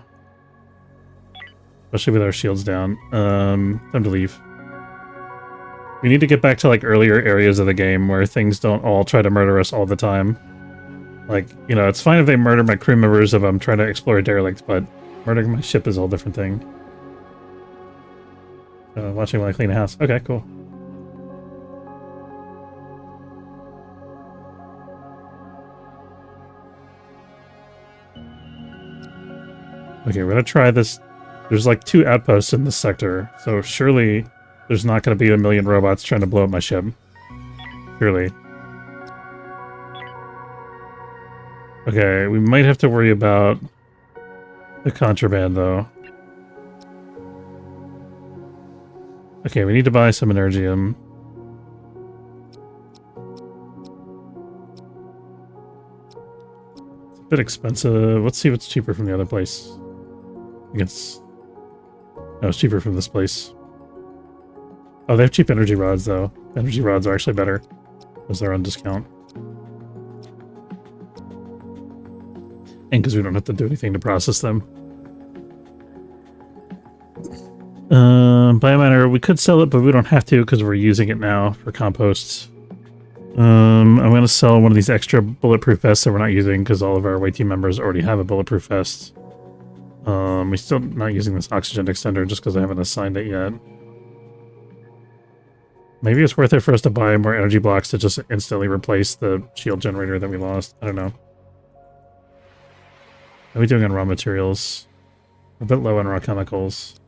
Especially with our shields down. Time to leave. We need to get back to like earlier areas of the game where things don't all try to murder us all the time. Like, you know, it's fine if they murder my crew members if I'm trying to explore a derelict, but murdering my ship is a whole different thing. Watching while I clean a house. Okay, cool. Okay, we're gonna try this. There's like 2 outposts in this sector, so surely there's not gonna be a million robots trying to blow up my ship. Surely. Okay, we might have to worry about the contraband though. Okay, we need to buy some Energium. It's a bit expensive. Let's see what's cheaper from the other place. I guess. No, it's cheaper from this place. Oh, they have cheap energy rods though. Energy rods are actually better because they're on discount. And because we don't have to do anything to process them. Biomatter, we could sell it, but we don't have to because we're using it now for composts. I'm going to sell one of these extra bulletproof vests that we're not using because all of our away team members already have a bulletproof vest. We're still not using this oxygen extender just because I haven't assigned it yet. Maybe it's worth it for us to buy more energy blocks to just instantly replace the shield generator that we lost. I don't know. How are we doing on raw materials? We're a bit low on raw chemicals.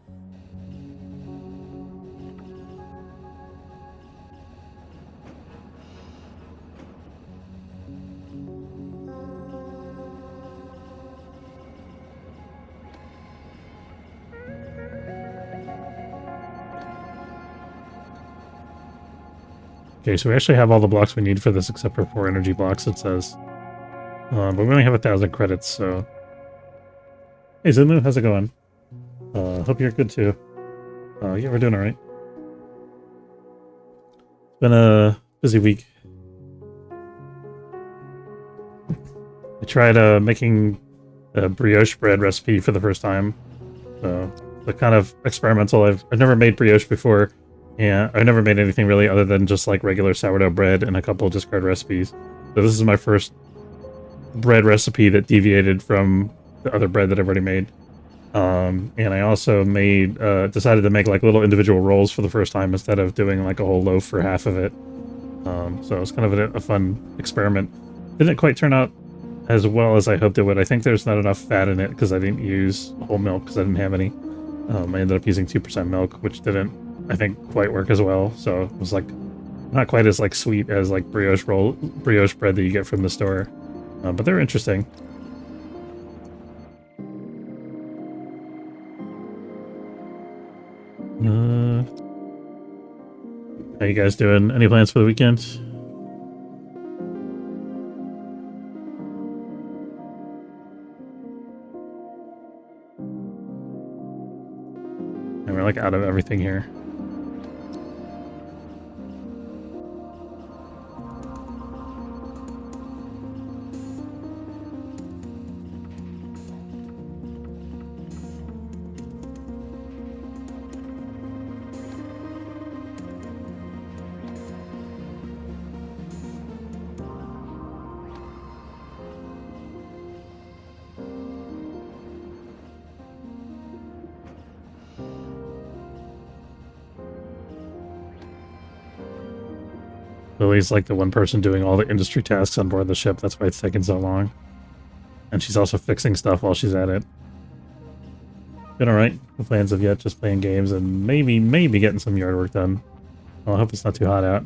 Okay, so we actually have all the blocks we need for this except for 4 energy blocks, it says. But we only have 1,000 credits, so... Hey Zumu, how's it going? Hope you're good too. Yeah, we're doing alright. It's been a busy week. I tried making a brioche bread recipe for the first time. So, the kind of experimental. I've never made brioche before. Yeah, I've never made anything really other than just like regular sourdough bread and a couple of discard recipes. So this is my first bread recipe that deviated from the other bread that I've already made. And I also made, decided to make like little individual rolls for the first time instead of doing like a whole loaf for half of it. So it was kind of a fun experiment. Didn't quite turn out as well as I hoped it would. I think there's not enough fat in it because I didn't use whole milk because I didn't have any. I ended up using 2% milk, which didn't, I think, quite work as well. So it was like not quite as like sweet as like brioche bread that you get from the store. But they're interesting. How you guys doing? Any plans for the weekend? And we're like out of everything here. Lily's like the one person doing all the industry tasks on board the ship. That's why it's taking so long. And she's also fixing stuff while she's at it. Been alright. No plans of yet, just playing games and maybe getting some yard work done. Well, I hope it's not too hot out.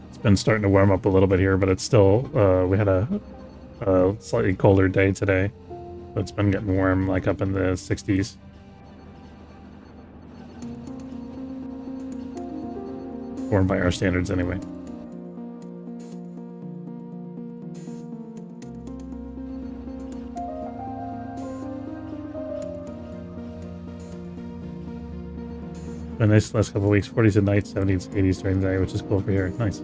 It's been starting to warm up a little bit here, but it's still, we had a slightly colder day today. But it's been getting warm, like up in the 60s. Born by our standards, anyway. A nice last couple of weeks. 40s at night, 70s, 80s during the day, which is cool for here. Nice.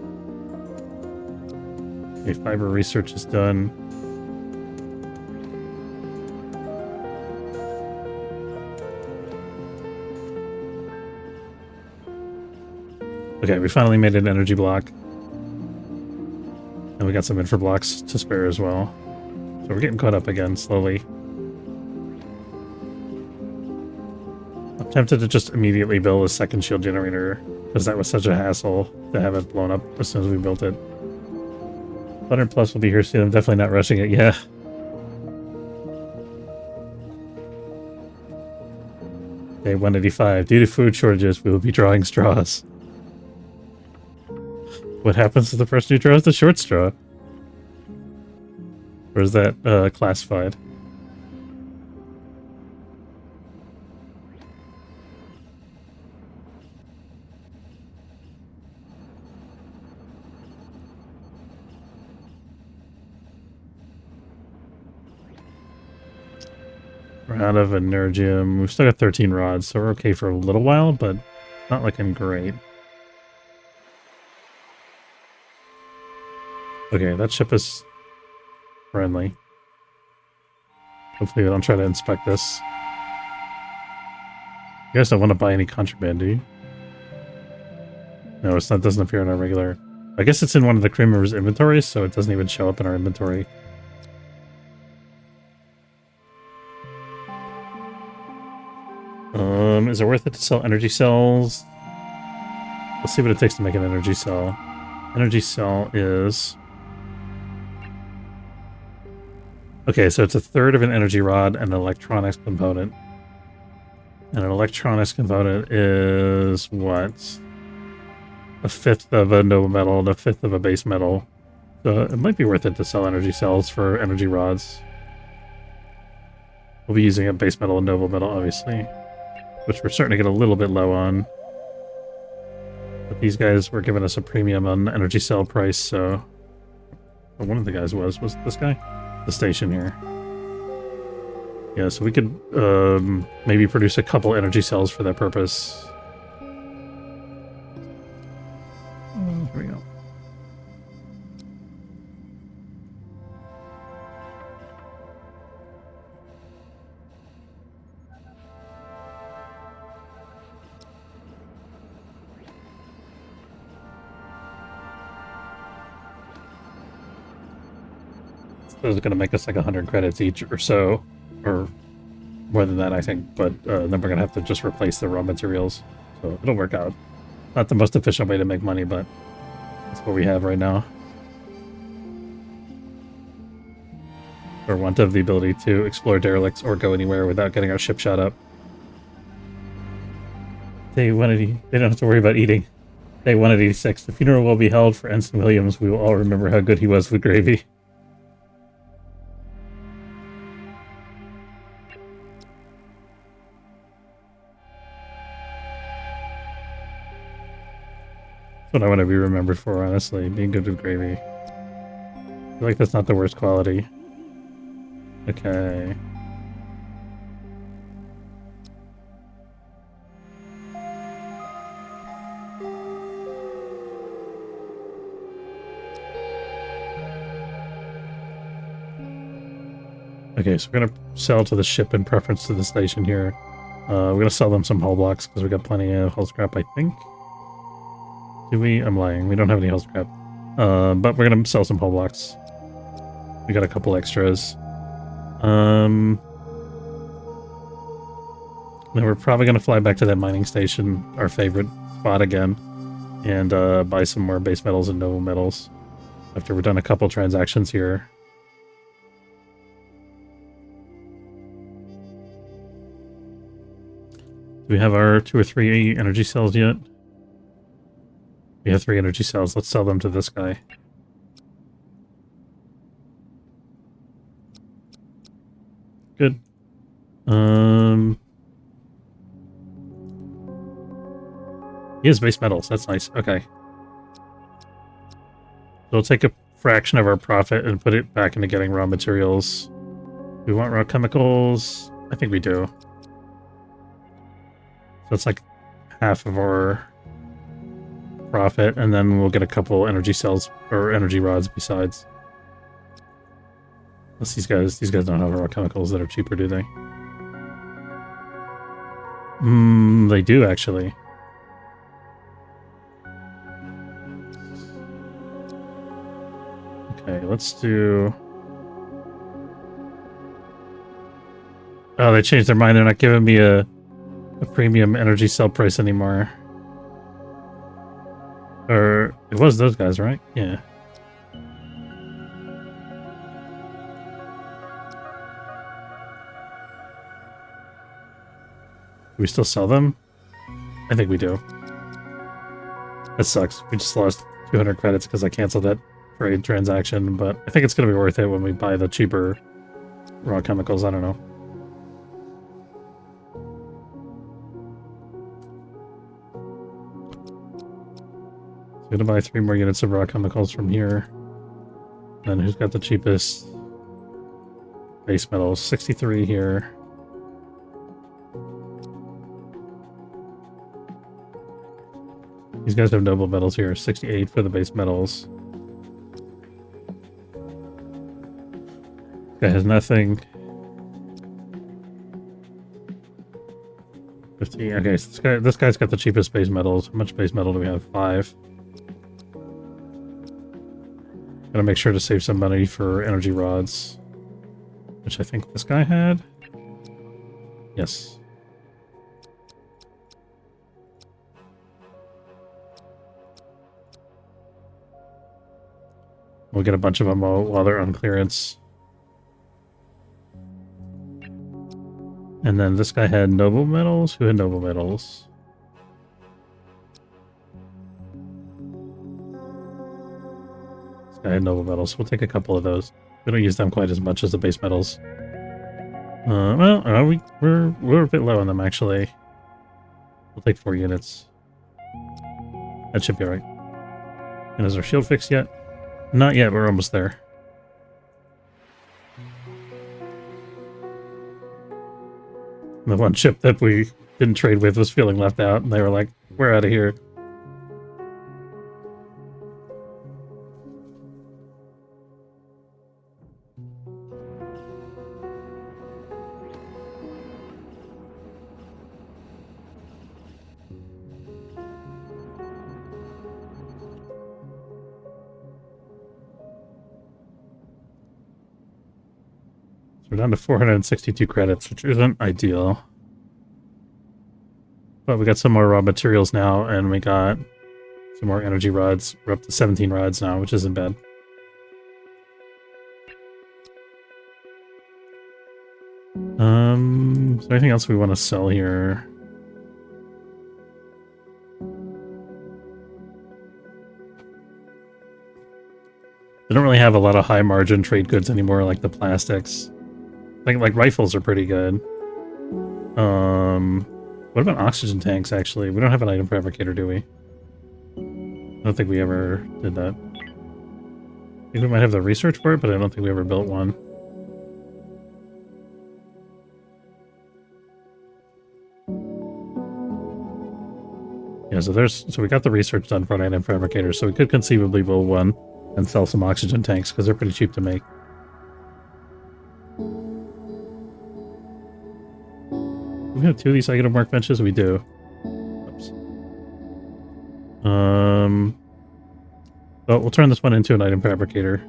Okay, fiber research is done. Okay, we finally made an energy block. And we got some infra blocks to spare as well. So we're getting caught up again, slowly. I'm tempted to just immediately build a second shield generator, because that was such a hassle to have it blown up as soon as we built it. 100 plus will be here soon. I'm definitely not rushing it. Yeah. Day 185. Due to food shortages, we will be drawing straws. What happens to the person who draws the short straw? Or is that classified? We're out of Energium. We've still got 13 rods, so we're okay for a little while, but not looking great. Okay, that ship is friendly. Hopefully they don't try to inspect this. You guys don't want to buy any contraband, do you? No, it's not. Doesn't appear in our regular... I guess it's in one of the crew members' inventories, so it doesn't even show up in our inventory. Is it worth it to sell energy cells? Let's see what it takes to make an energy cell. Energy cell is... Okay, so it's a third of an energy rod and an electronics component. And an electronics component is what? A fifth of a noble metal and a fifth of a base metal. So it might be worth it to sell energy cells for energy rods. We'll be using a base metal and noble metal, obviously. Which we're starting to get a little bit low on. But these guys were giving us a premium on energy cell price, so... Well, one of the guys was this guy? The station here. Yeah, so we could maybe produce a couple energy cells for that purpose. Here we go. This is going to make us like 100 credits each or so, or more than that, I think. But then we're going to have to just replace the raw materials, so it'll work out. Not the most efficient way to make money, but that's what we have right now. Or want to have the ability to explore derelicts or go anywhere without getting our ship shot up. Day 180. They don't have to worry about eating. Day 186. The funeral will be held for Ensign Williams. We will all remember how good he was with gravy. That's what I want to be remembered for, honestly. Being good with gravy. I feel like that's not the worst quality. Okay. Okay, so we're going to sell to the ship in preference to the station here. We're going to sell them some hull blocks because we got plenty of hull scrap, I think. Do we? I'm lying. We don't have any hull scrap. But we're going to sell some hull blocks. We got a couple extras. Then we're probably going to fly back to that mining station, our favorite spot again, and buy some more base metals and noble metals after we're done a couple transactions here. Do we have our 2 or 3 energy cells yet? We have 3 energy cells. Let's sell them to this guy. Good. He has base metals. That's nice. Okay. So we'll take a fraction of our profit and put it back into getting raw materials. We want raw chemicals? I think we do. So it's like half of our profit, and then we'll get a couple energy cells or energy rods besides. Unless these guys don't have raw chemicals that are cheaper, do they? They do actually. Okay, let's do... Oh, they changed their mind. They're not giving me a premium energy cell price anymore. Or it was those guys, right? Yeah. Do we still sell them? I think we do. That sucks. We just lost 200 credits because I canceled that trade transaction, but I think it's going to be worth it when we buy the cheaper raw chemicals. I don't know. So I'm going to buy 3 more units of raw chemicals from here. Then who's got the cheapest base metals? 63 here. These guys have noble metals here. 68 for the base metals. Guy has nothing. 15. Okay, so this guy's got the cheapest base metals. How much base metal do we have? 5. Gotta make sure to save some money for energy rods, which I think this guy had. Yes. We'll get a bunch of them while they're on clearance. And then this guy had noble metals. Who had noble metals? This guy had noble metals. We'll take a couple of those. We don't use them quite as much as the base metals. Well, we're a bit low on them actually. We'll take 4 units. That should be alright. And is our shield fixed yet? Not yet, but we're almost there. The one ship that we didn't trade with was feeling left out, and they were like, we're out of here. We're down to 462 credits, which isn't ideal. But we got some more raw materials now, and we got some more energy rods. We're up to 17 rods now, which isn't bad. Is there anything else we want to sell here? They don't really have a lot of high margin trade goods anymore, like the plastics. I think like rifles are pretty good. What about oxygen tanks, actually? We don't have an item fabricator, do we? I don't think we ever did that. I think we might have the research for it, but I don't think we ever built one. Yeah, so we got the research done for an item fabricator, so we could conceivably build one and sell some oxygen tanks, because they're pretty cheap to make. We have 2 of these item workbenches? We do. Oops. Well, we'll turn this one into an item fabricator.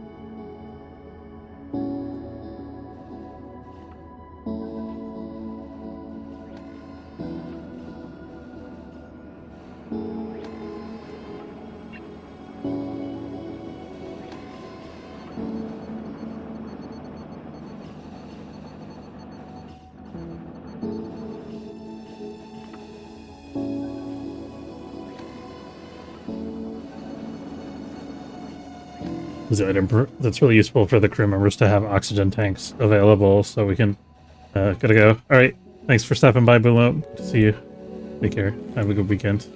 Is the item that's really useful for the crew members to have oxygen tanks available, so we can gotta go. All right, thanks for stopping by, Bulo. Good to see you. Take care. Have a good weekend.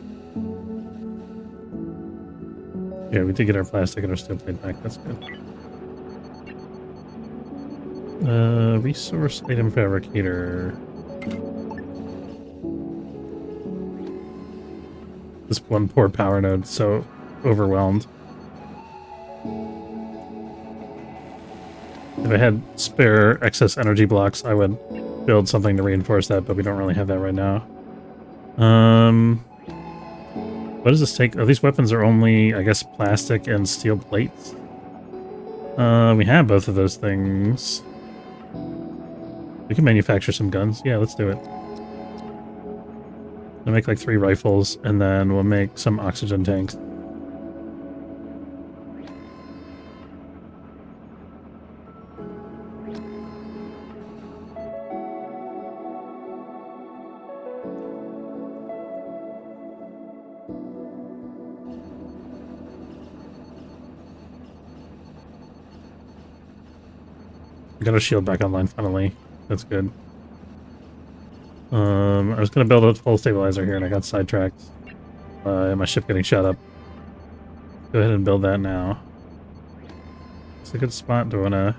Yeah, we did get our plastic and our steel plate back. That's good. Resource item fabricator. This one poor power node, so overwhelmed. If I had spare excess energy blocks, I would build something to reinforce that, but we don't really have that right now. What does this take? Oh, these weapons are only, I guess, plastic and steel plates. We have both of those things. We can manufacture some guns. Yeah, let's do it. We'll make like 3 rifles, and then we'll make some oxygen tanks. We got our shield back online finally. That's good. I was gonna build a full stabilizer here and I got sidetracked by my ship getting shot up. Go ahead and build that now. It's a good spot. Do I wanna...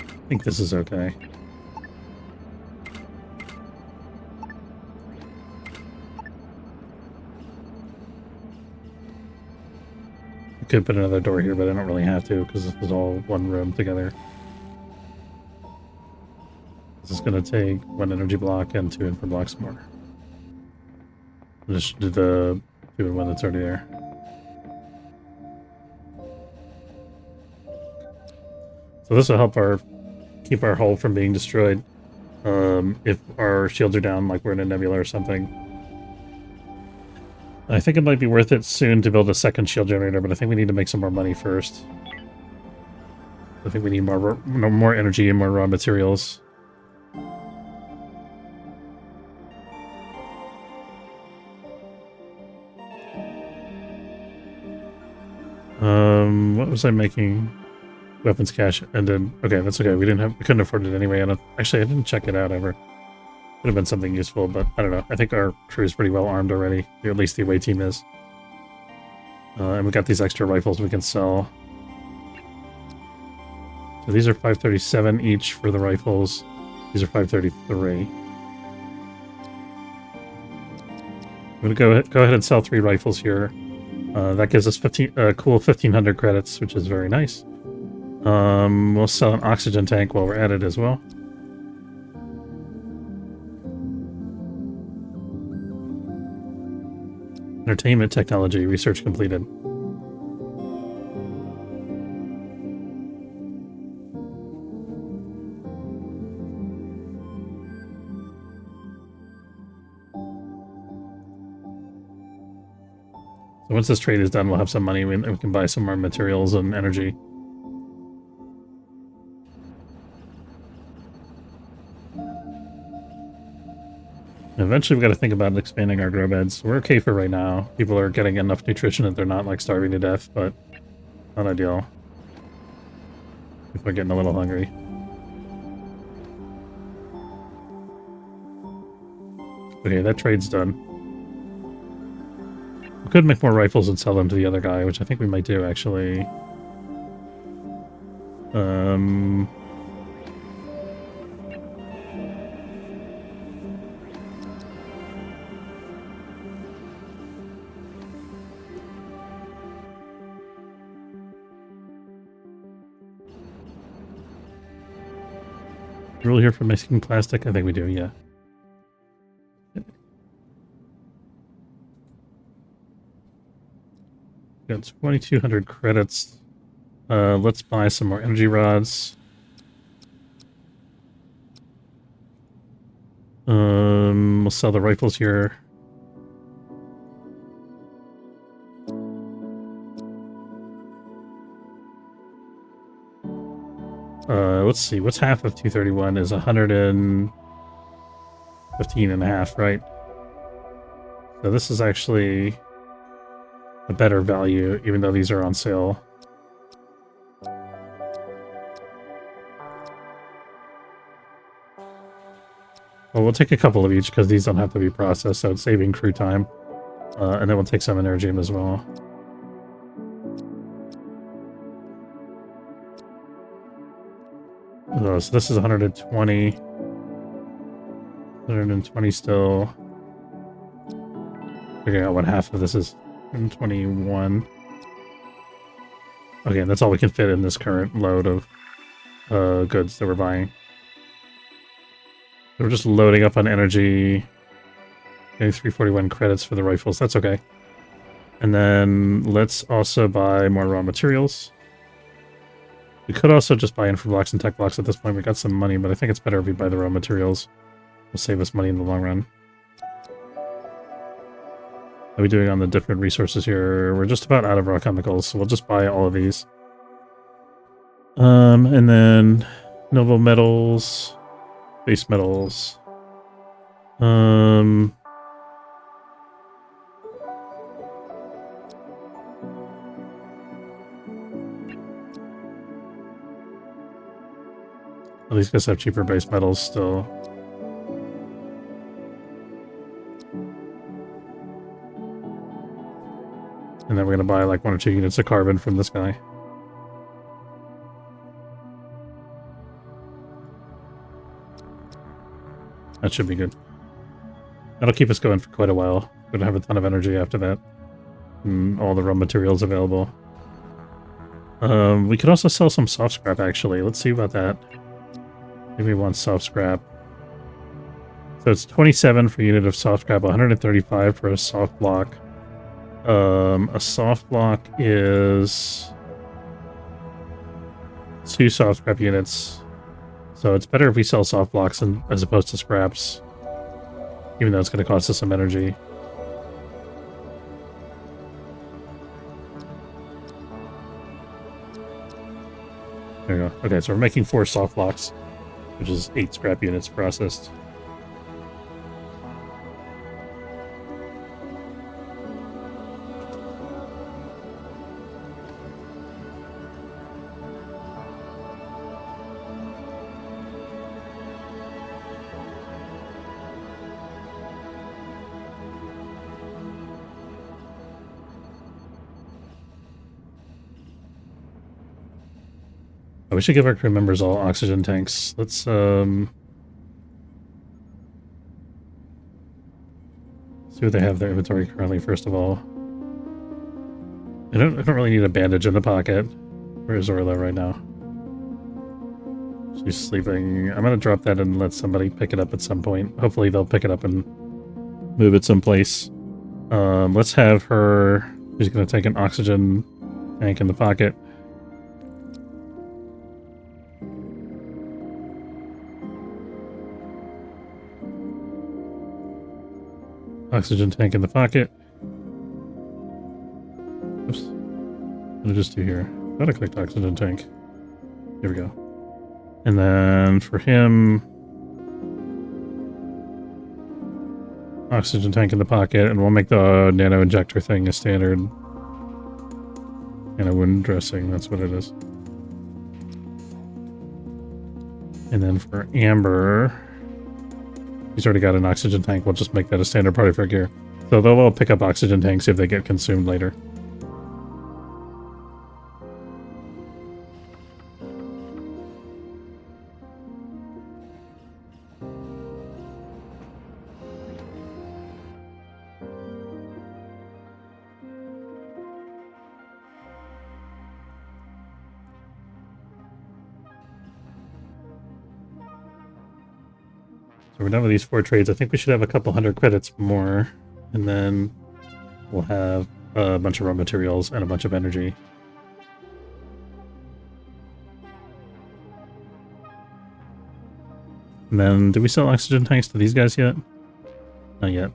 I think this is okay. I could put another door here, but I don't really have to because this is all one room together. This is going to take 1 energy block and 2 infra blocks more. Just do the 2 and 1 that's already there. So this will help keep our hull from being destroyed. If our shields are down, like we're in a nebula or something. I think it might be worth it soon to build a second shield generator, but I think we need to make some more money first. I think we need more energy and more raw materials. What was I making? Weapons cache ended. Okay, that's okay. We couldn't afford it anyway. Actually, I didn't check it out ever. Could have been something useful, but I don't know. I think our crew is pretty well armed already. Or at least the away team is. And we got these extra rifles we can sell. So these are 537 each for the rifles. These are 533. I'm gonna go ahead and sell 3 rifles here. That gives us cool 1,500 credits, which is very nice. We'll sell an oxygen tank while we're at it as well. Entertainment technology research completed. So once this trade is done, we'll have some money and we can buy some more materials and energy. Eventually, we've got to think about expanding our grow beds. We're okay for right now. People are getting enough nutrition that they're not like starving to death, but not ideal. People are getting a little hungry. Okay, that trade's done. We could make more rifles and sell them to the other guy, which I think we might do, actually. Rule here for making plastic? I think we do, yeah. Got 2,200 credits. Let's buy some more energy rods. We'll sell the rifles here. Let's see, what's half of 231 is 115 and a half, right? So this is actually a better value, even though these are on sale. Well, we'll take a couple of each because these don't have to be processed, so it's saving crew time. And then we'll take some energium as well. So this is 120. 120 still. Figuring out what half of this is. 121. Okay, that's all we can fit in this current load of goods that we're buying. So we're just loading up on energy. Getting 341 credits for the rifles. That's okay. And then let's also buy more raw materials. We could also just buy infra blocks and tech blocks at this point. We got some money, but I think it's better if we buy the raw materials. It'll save us money in the long run. How are we doing on the different resources here? We're just about out of raw chemicals, so we'll just buy all of these. And then noble metals, base metals. At least guys have cheaper base metals still. And then we're gonna buy like 1 or 2 units of carbon from this guy. That should be good. That'll keep us going for quite a while. We're gonna have a ton of energy after that. And all the raw materials available. We could also sell some soft scrap actually. Let's see about that. Maybe one soft scrap. So it's 27 for a unit of soft scrap, 135 for a soft block. A soft block is 2 soft scrap units. So it's better if we sell soft blocks as opposed to scraps. Even though it's going to cost us some energy. There you go. Okay, so we're making 4 soft blocks, which is 8 scrap units processed. We should give our crew members all oxygen tanks. Let's see what they have in their inventory currently, first of all. I don't really need a bandage in the pocket. Where's Orla right now? She's sleeping. I'm gonna drop that and let somebody pick it up at some point. Hopefully they'll pick it up and move it someplace. Let's have her... She's gonna take an oxygen tank in the pocket. Oxygen tank in the pocket. Oops. What did I just do here? I thought I clicked oxygen tank. Here we go. And then for him, oxygen tank in the pocket, and we'll make the nano injector thing a standard. And a wound dressing, that's what it is. And then for Amber, he's already got an oxygen tank. We'll just make that a standard party figure. So they'll all pick up oxygen tanks if they get consumed later. So we're done with these 4 trades. I think we should have a couple hundred credits more. And then we'll have a bunch of raw materials and a bunch of energy. And then, did we sell oxygen tanks to these guys yet? Not yet.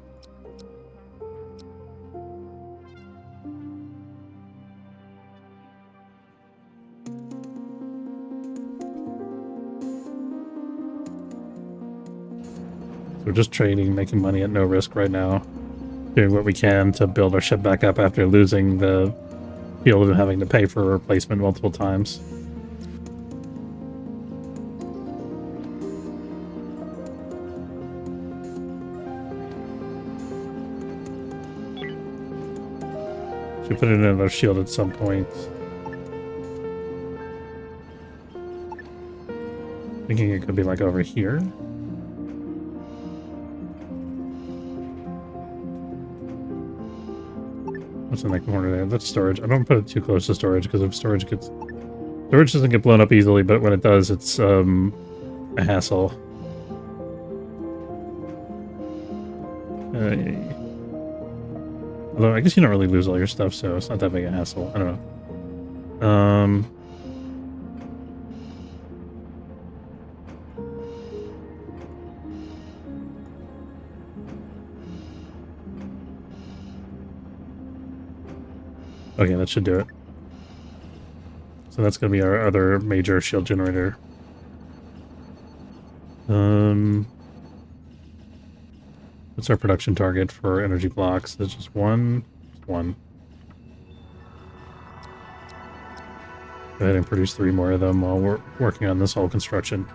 We're just trading, making money at no risk right now. Doing what we can to build our ship back up after losing the field and having to pay for a replacement multiple times. Should put in another shield at some point. Thinking it could be like over here. What's in that corner there? That's storage. I don't put it too close to storage because if storage doesn't get blown up easily, but when it does, it's a hassle. Although I guess you don't really lose all your stuff, so it's not that big a hassle. I don't know. Okay, that should do it. So that's going to be our other major shield generator. What's our production target for energy blocks? It's just one. Just one. Go ahead and produce 3 more of them while we're working on this whole construction.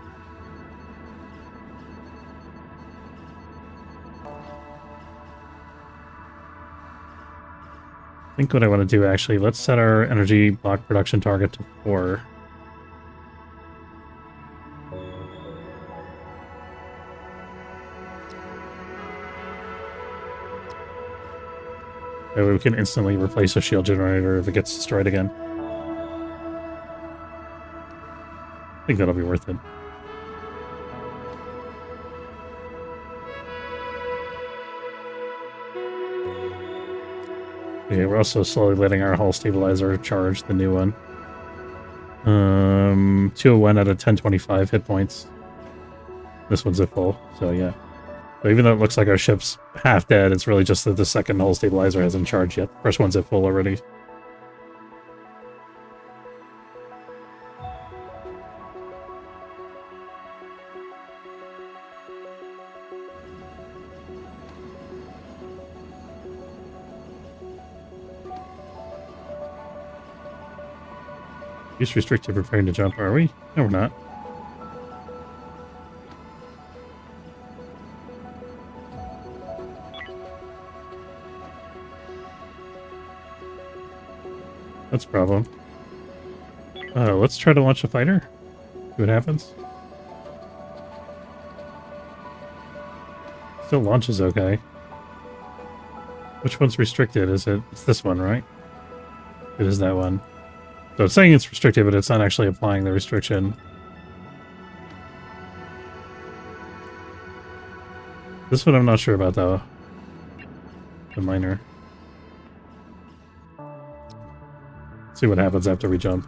I think what I want to do, actually, let's set our energy block production target to 4. That way we can instantly replace a shield generator if it gets destroyed again. I think that'll be worth it. Okay, we're also slowly letting our hull stabilizer charge, the new one. 201 out of 1025 hit points. This one's at full, so yeah. So even though it looks like our ship's half dead, it's really just that the second hull stabilizer hasn't charged yet. First one's at full already. Use restricted preparing to jump, are we? No, we're not. That's a problem. Let's try to launch a fighter. See what happens. Still launches okay. Which one's restricted? Is it? It's this one, right? It is that one. So it's saying it's restricted, but it's not actually applying the restriction. This one I'm not sure about, though. The miner. See what happens after we jump.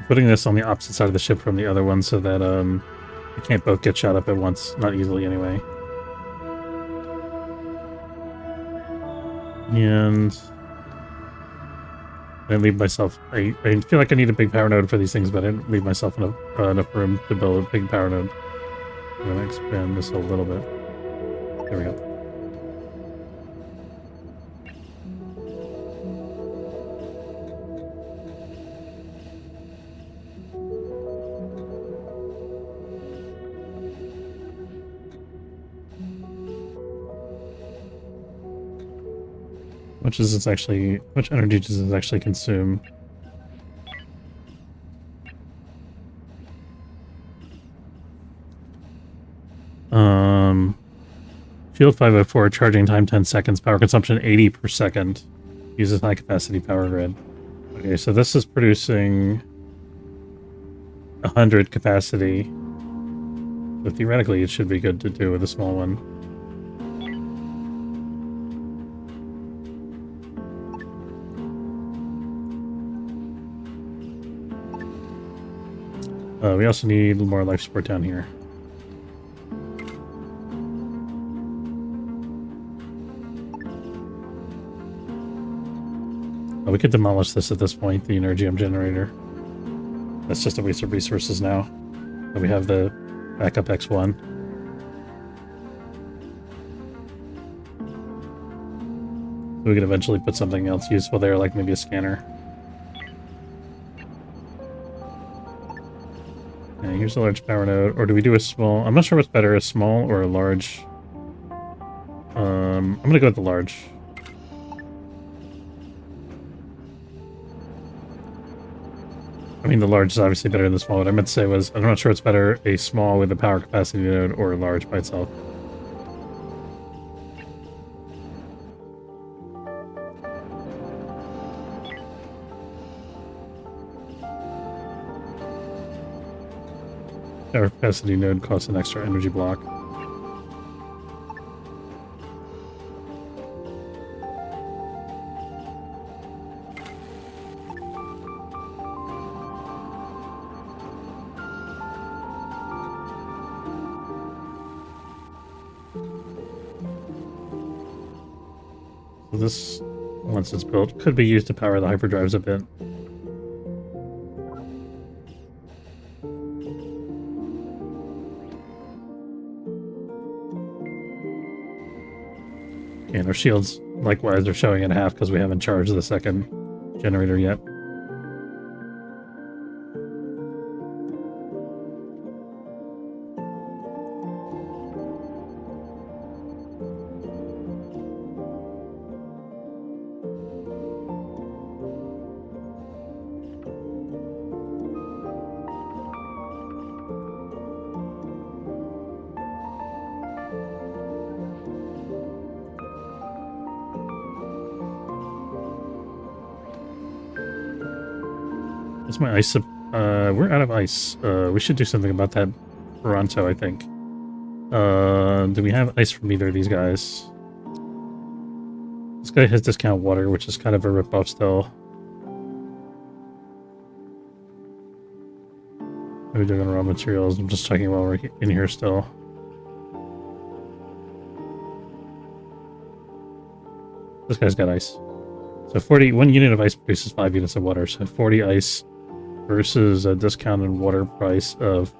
Putting this on the opposite side of the ship from the other one so that they can't both get shot up at once. Not easily, anyway. And I leave myself... I feel like I need a big power node for these things, but I didn't leave myself enough room to build a big power node. I'm going to expand this a little bit. There we go. How much energy does this actually consume? Field 504, charging time 10 seconds, power consumption 80 per second. Uses high capacity power grid. Okay, so this is producing 100 capacity. So theoretically it should be good to do with a small one. We also need more life support down here. Oh, we could demolish this at this point, the Energium generator. That's just a waste of resources now. But we have the backup X1. So we could eventually put something else useful there, like maybe a scanner. Okay, Okay, here's a large power node. Or do we do a small? I'm not sure what's better, a small or a large. I'm gonna go with the large. I mean, the large is obviously better than the small. What I meant to say was, I'm not sure what's better, a small with a power capacity node or a large by itself. Power capacity node costs an extra energy block. So this, once it's built, could be used to power the hyperdrives a bit. And our shields, likewise, are showing at half because we haven't charged the second generator yet. What's my ice? We're out of ice. We should do something about that Toronto, I think. Do we have ice from either of these guys? This guy has discount water, which is kind of a ripoff still. What are we doing on raw materials? I'm just checking while we're in here still. This guy's got ice. So 1 unit of ice produces 5 units of water. So 40 ice versus a discounted water price of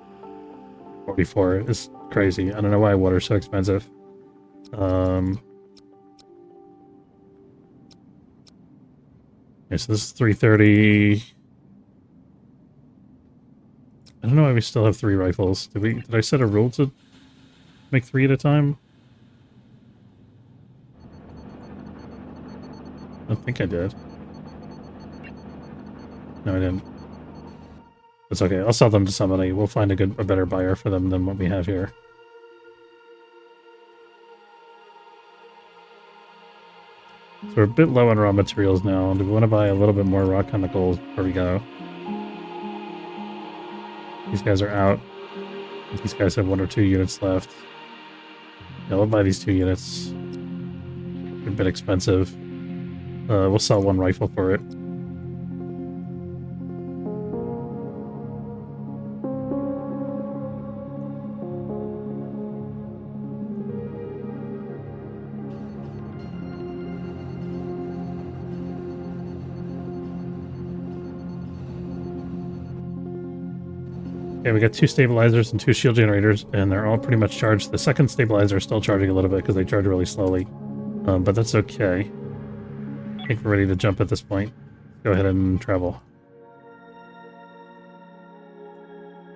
44 is crazy. I don't know why water's so expensive. Okay, so this is 330. I don't know why we still have 3 rifles. Did I set a rule to make 3 at a time? I think I did. No, I didn't. It's okay. I'll sell them to somebody. We'll find a better buyer for them than what we have here. So we're a bit low on raw materials now. Do we want to buy a little bit more raw chemicals before we go? These guys are out. These guys have 1 or 2 units left. Yeah, we'll buy these 2 units. They're a bit expensive. We'll sell 1 rifle for it. Okay, we got 2 stabilizers and 2 shield generators, and they're all pretty much charged. The second stabilizer is still charging a little bit because they charge really slowly, but that's okay. I think we're ready to jump at this point. Go ahead and travel.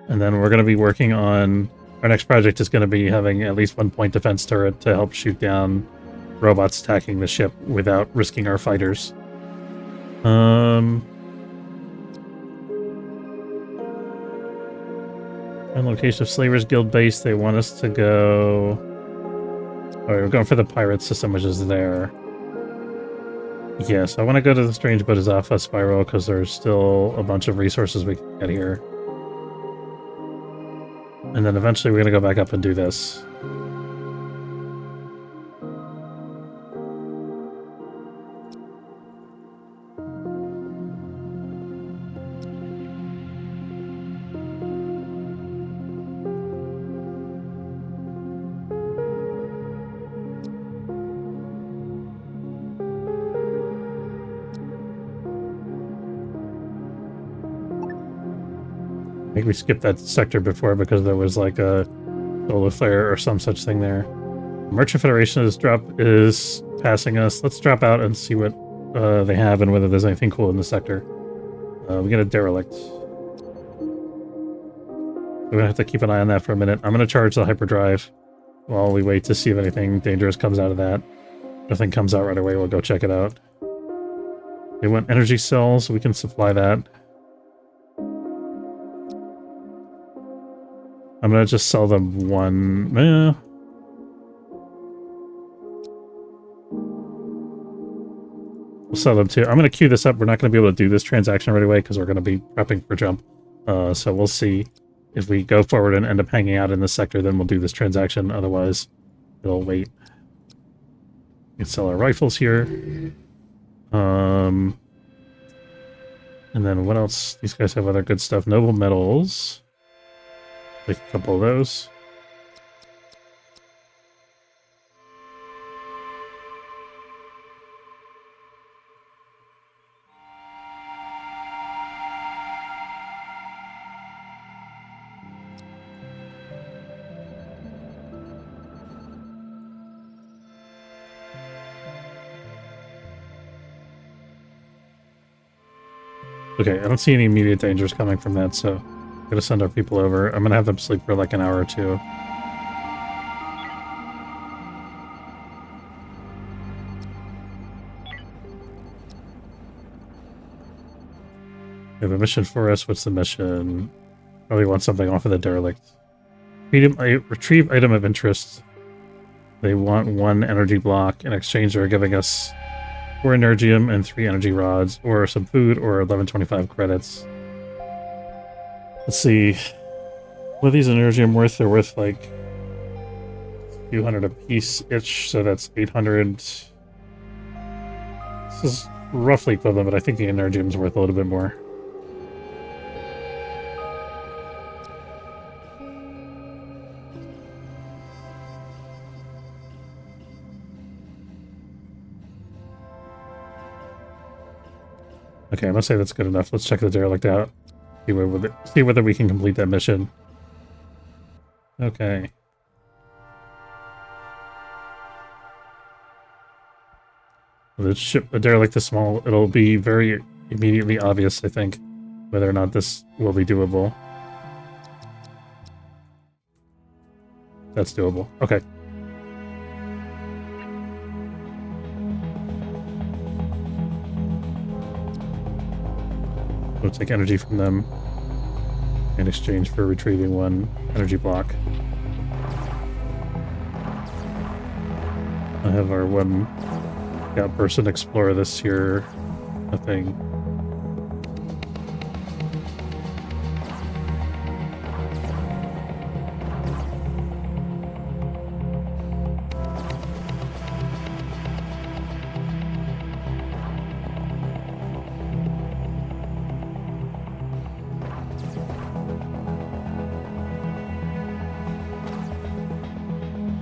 And then we're going to be working on... Our next project is going to be having at least 1 point defense turret to help shoot down robots attacking the ship without risking our fighters. And location of Slavers Guild base, they want us to go... Alright, we're going for the pirate system, which is there. Yes, I want to go to the Strange Bodhisattva Spiral because there's still a bunch of resources we can get here. And then eventually we're going to go back up and do this. I think we skipped that sector before because there was like a solar flare or some such thing there. Merchant Federation is passing us. Let's drop out and see what they have and whether there's anything cool in the sector. We get a derelict. We're gonna have to keep an eye on that for a minute. I'm gonna charge the hyperdrive while we wait to see if anything dangerous comes out of that. If nothing comes out right away, we'll go check it out. They want energy cells, we can supply that. I'm gonna just sell them one. We'll sell them two. I'm gonna queue this up. We're not gonna be able to do this transaction right away because we're gonna be prepping for jump. So we'll see. If we go forward and end up hanging out in this sector, then we'll do this transaction. Otherwise, it'll wait. We can sell our rifles here. And then what else? These guys have other good stuff. Noble metals. Take a couple of those. Okay, I don't see any immediate dangers coming from that, so I'm gonna send our people over. I'm gonna have them sleep for like an hour or two. We have a mission for us. What's the mission? Probably want something off of the derelict. Retrieve item of interest. They want 1 energy block. In exchange, they're giving us 4 energium and 3 energy rods, or some food, or 1125 credits. Let's see. What are these energium worth? They're worth like a few hundred a piece-ish, so that's 800. This is roughly equivalent, but I think the energium's worth a little bit more. Okay, I'm gonna say that's good enough. Let's check the derelict out. See whether we can complete that mission. Okay. The derelict is small. It'll be very immediately obvious, I think, whether or not this will be doable. That's doable. Okay. We'll take energy from them in exchange for retrieving 1 energy block. I have our 1 scout person explore this here. Nothing.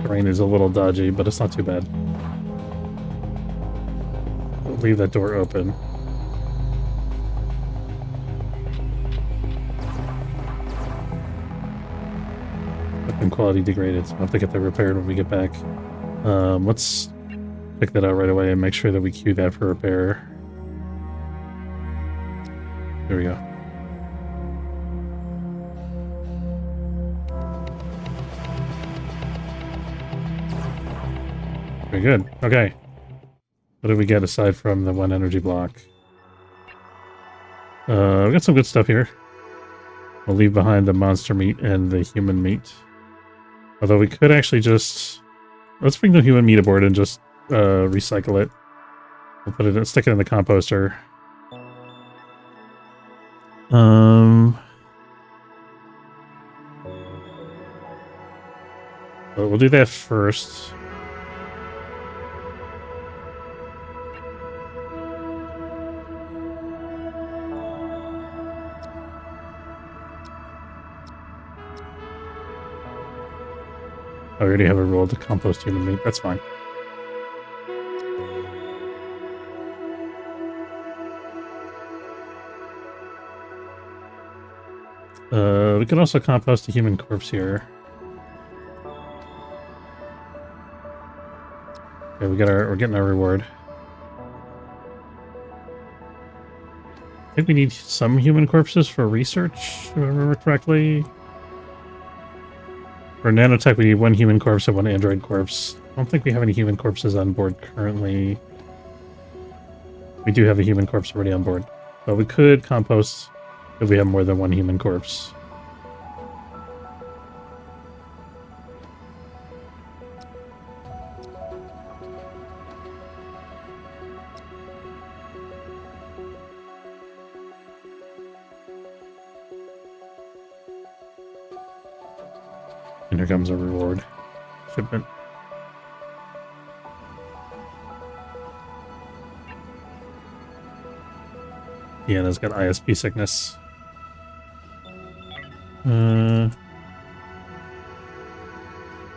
Terrain is a little dodgy, but it's not too bad. We'll leave that door open. Weapon quality degraded, so I'll have to get that repaired when we get back. Let's pick that out right away and make sure that we queue that for repair. There we go. Very good. Okay. What did we get aside from the 1 energy block? We got some good stuff here. We'll leave behind the monster meat and the human meat. Although we could actually just... Let's bring the human meat aboard and just recycle it. We'll put it, stick it in the composter. We'll do that first. I already have a rule to compost human meat. That's fine. We can also compost a human corpse here. Okay, we're getting our reward. I think we need some human corpses for research, if I remember correctly. For nanotech, we need 1 human corpse and 1 android corpse. I don't think we have any human corpses on board currently. We do have a human corpse already on board. But we could compost if we have more than 1 human corpse. And here comes a reward shipment. Deanna's got ISP sickness.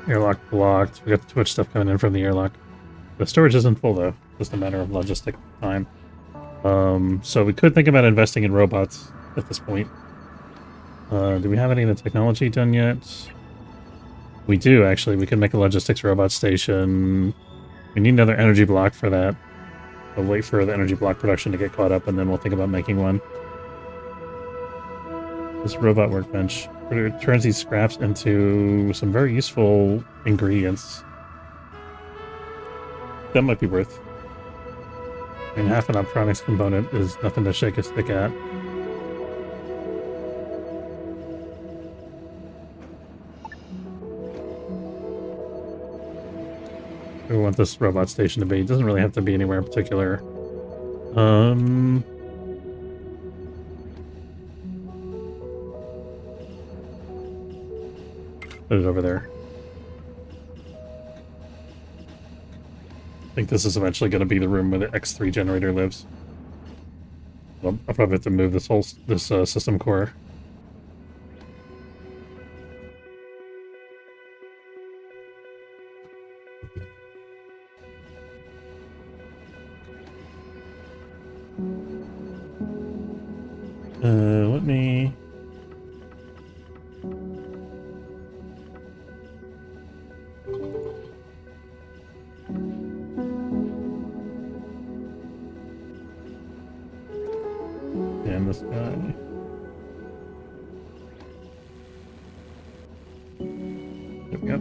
Airlock blocked. We got too much stuff coming in from the airlock. The storage isn't full though. Just a matter of logistic time. So we could think about investing in robots at this point. Do we have any of the technology done yet? We do, actually. We can make a logistics robot station. We need another energy block for that. We'll wait for the energy block production to get caught up, and then we'll think about making one. This robot workbench turns these scraps into some very useful ingredients. That might be worth. I mean, half an optronics component is nothing to shake a stick at. We want this robot station to be. It doesn't really have to be anywhere in particular. Put it over there. I think this is eventually going to be the room where the X3 generator lives. I'll probably have to move this whole system core. Let me... And this guy. There we go.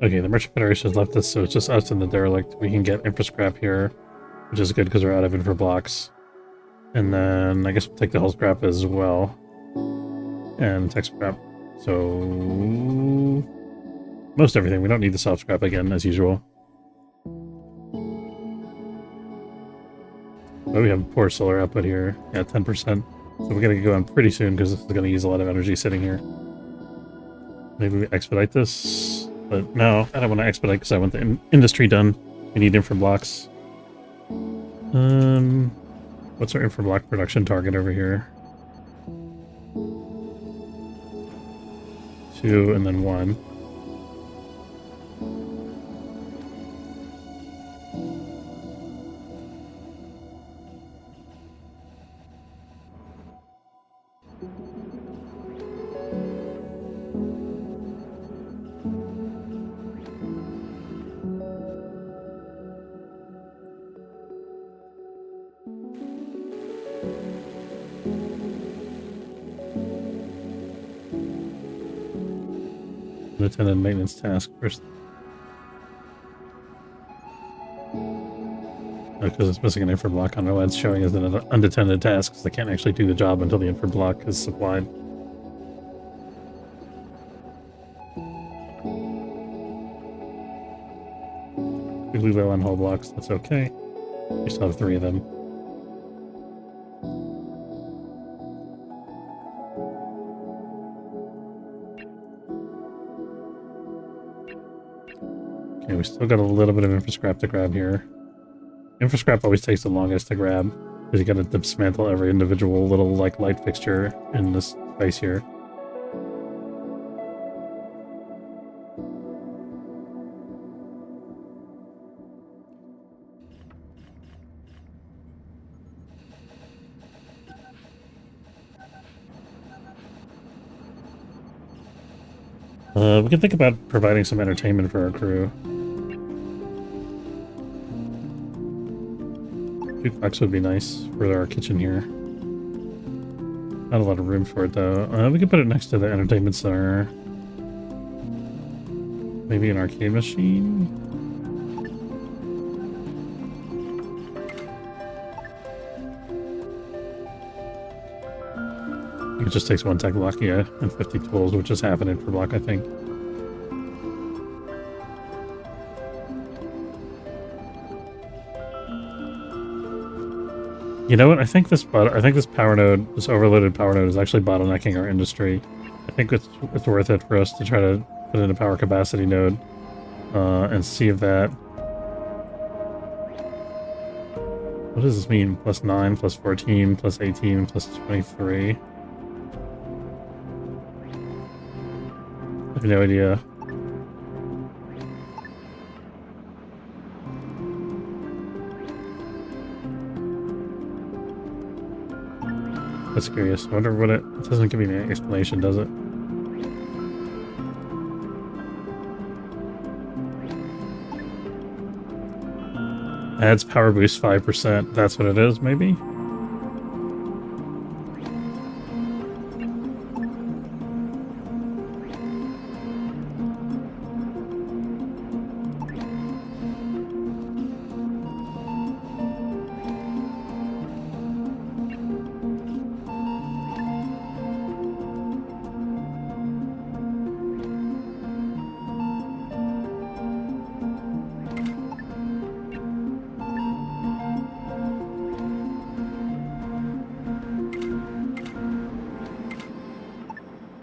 Okay, the Merchant Federation has left us, so it's just us and the derelict. We can get infra scrap here, which is good because we're out of infra blocks. And then I guess we'll take the hull scrap as well. And tech scrap. So most everything. We don't need the soft scrap again, as usual. But we have poor solar output here. Yeah, 10%. So we're going to get going pretty soon because this is going to use a lot of energy sitting here. Maybe we expedite this. But no, I don't want to expedite because I want the industry done. We need infra blocks. What's our infra block production target over here? 2 and then 1. Attended maintenance task first. Because it's missing an infra block on OLED, showing as an unattended task, because they can't actually do the job until the infra block is supplied. We leave low on hull blocks, that's okay. We still have 3 of them. Okay, we still got a little bit of infra scrap to grab here. Infra scrap always takes the longest to grab, because you gotta dismantle every individual little, like, light fixture in this space here. We can think about providing some entertainment for our crew. Jukebox would be nice for our kitchen here. Not a lot of room for it though. We could put it next to the entertainment center. Maybe an arcade machine? It just takes 1 tech block, yeah, and 50 tools, which is half an inch per block, I think. You know what? I think this power node, this overloaded power node, is actually bottlenecking our industry. I think it's worth it for us to try to put in a power capacity node and see if that. What does this mean? Plus 9, plus 14, plus 18, plus 23. I have no idea. That's curious. I wonder what it doesn't give me an explanation, does it? Adds power boost 5%. That's what it is, maybe?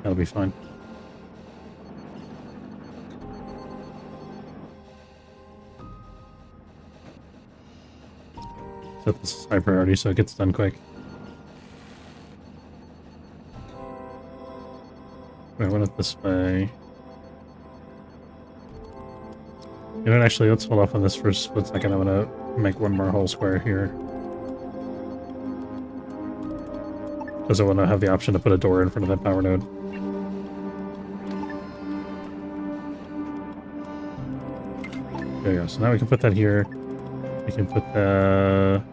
That'll be fine. Set this as high priority so it gets done quick. Wait, I went it this way. You know what, actually, let's hold off on this for a split second. I'm gonna make one more whole square here. Because I want to have the option to put a door in front of that power node. There you go. So now we can put that here. We can put the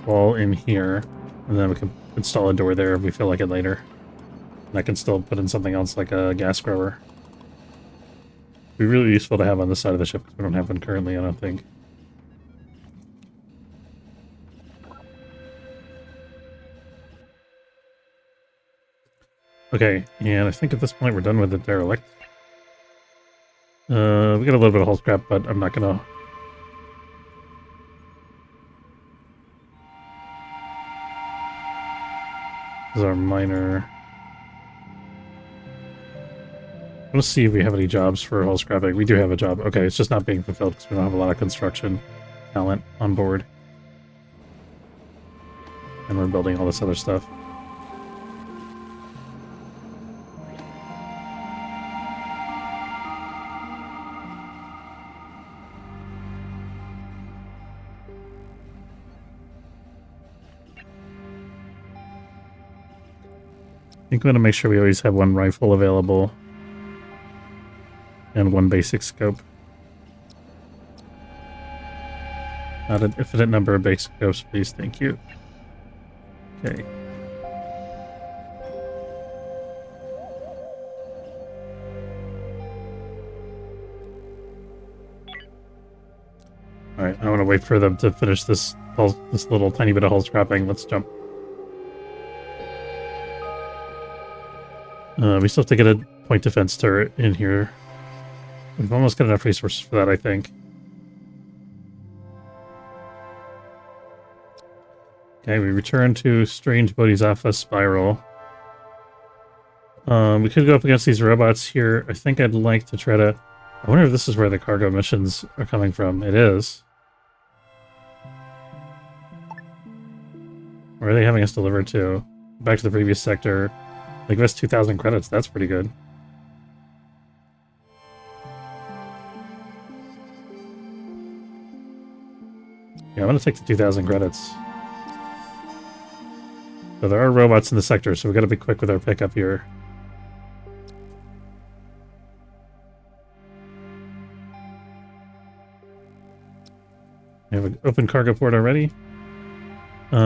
wall in here. And then we can install a door there if we feel like it later. And I can still put in something else like a gas grower. It'd be really useful to have on this side of the ship because we don't have one currently, I don't think. Okay, and I think at this point we're done with the derelict. We got a little bit of hull scrap, but I'm not gonna. This is our miner. Let's see if we have any jobs for hull scrapping. We do have a job. Okay, it's just not being fulfilled because we don't have a lot of construction talent on board. And we're building all this other stuff. I think I'm going to make sure we always have one rifle available. And one basic scope. Not an infinite number of basic scopes, please. Thank you. Okay. Alright, I want to wait for them to finish this little tiny bit of hull scrapping. Let's jump. We still have to get a point defense turret in here. We've almost got enough resources for that, I think. Okay, we return to Strange Bodhisattva Spiral. We could go up against these robots here. I think I'd like to try to... I wonder if this is where the cargo missions are coming from. It is. Where are they having us deliver to? Back to the previous sector. They give us 2,000 credits. That's pretty good. Yeah, I'm going to take the 2,000 credits. So there are robots in the sector, so we've got to be quick with our pickup here. We have an open cargo port already. We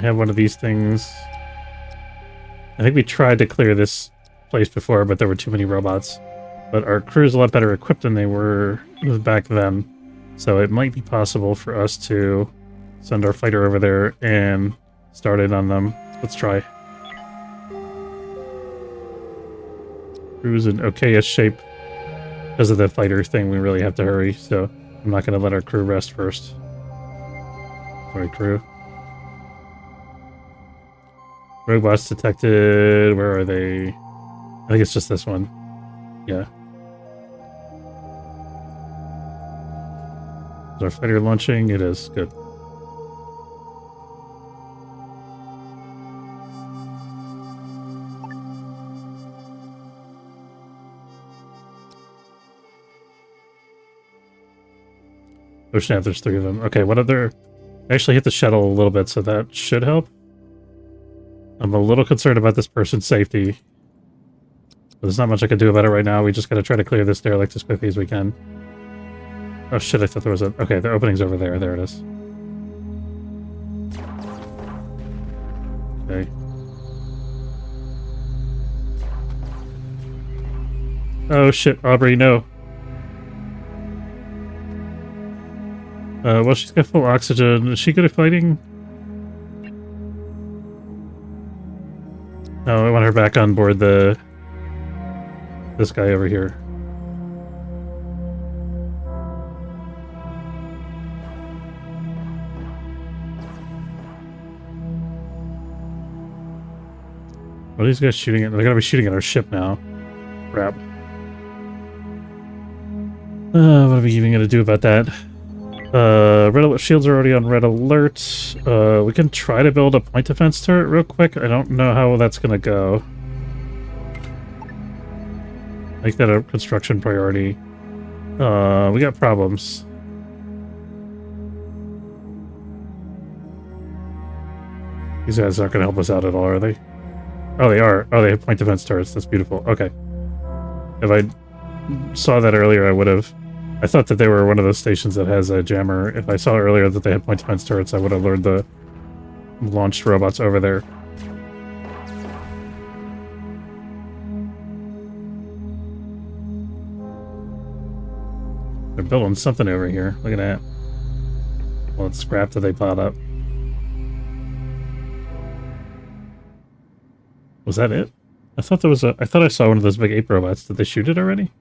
have one of these things. I think we tried to clear this place before, but there were too many robots. But our crew's a lot better equipped than they were back then. So it might be possible for us to send our fighter over there and start in on them. Let's try. Crew's in okay-ish shape. Because of the fighter thing, we really have to hurry. So I'm not going to let our crew rest first. Sorry, crew. Robots detected. Where are they? I think it's just this one. Yeah. Is our fighter launching? It is. Good. Oh snap, there's 3 of them. Okay, what other... I actually hit the shuttle a little bit, so that should help. I'm a little concerned about this person's safety. But there's not much I can do about it right now. We just gotta try to clear this derelict as quickly as we can. Oh shit, I thought there was a... Okay, the opening's over there. There it is. Okay. Oh shit, Aubrey, no. Well, she's got full oxygen. Is she good at fighting? No, I want her back on board this guy over here. What are these guys shooting at? They're gonna be shooting at our ship now. Crap. What are we even gonna do about that? Red alert shields are already on red alert. We can try to build a point defense turret real quick. I don't know how that's gonna go. Make that a construction priority. We got problems. These guys aren't gonna help us out at all, are they? Oh, they are. Oh, they have point defense turrets. That's beautiful. Okay. If I saw that earlier, I would have... I thought that they were one of those stations that has a jammer. If I saw earlier that they had point defense turrets, I would have lured the launched robots over there. They're building something over here. Look at that. Well, it's scrap that they piled up. Was that it? I thought there was a... I thought I saw one of those big ape robots. Did they shoot it already?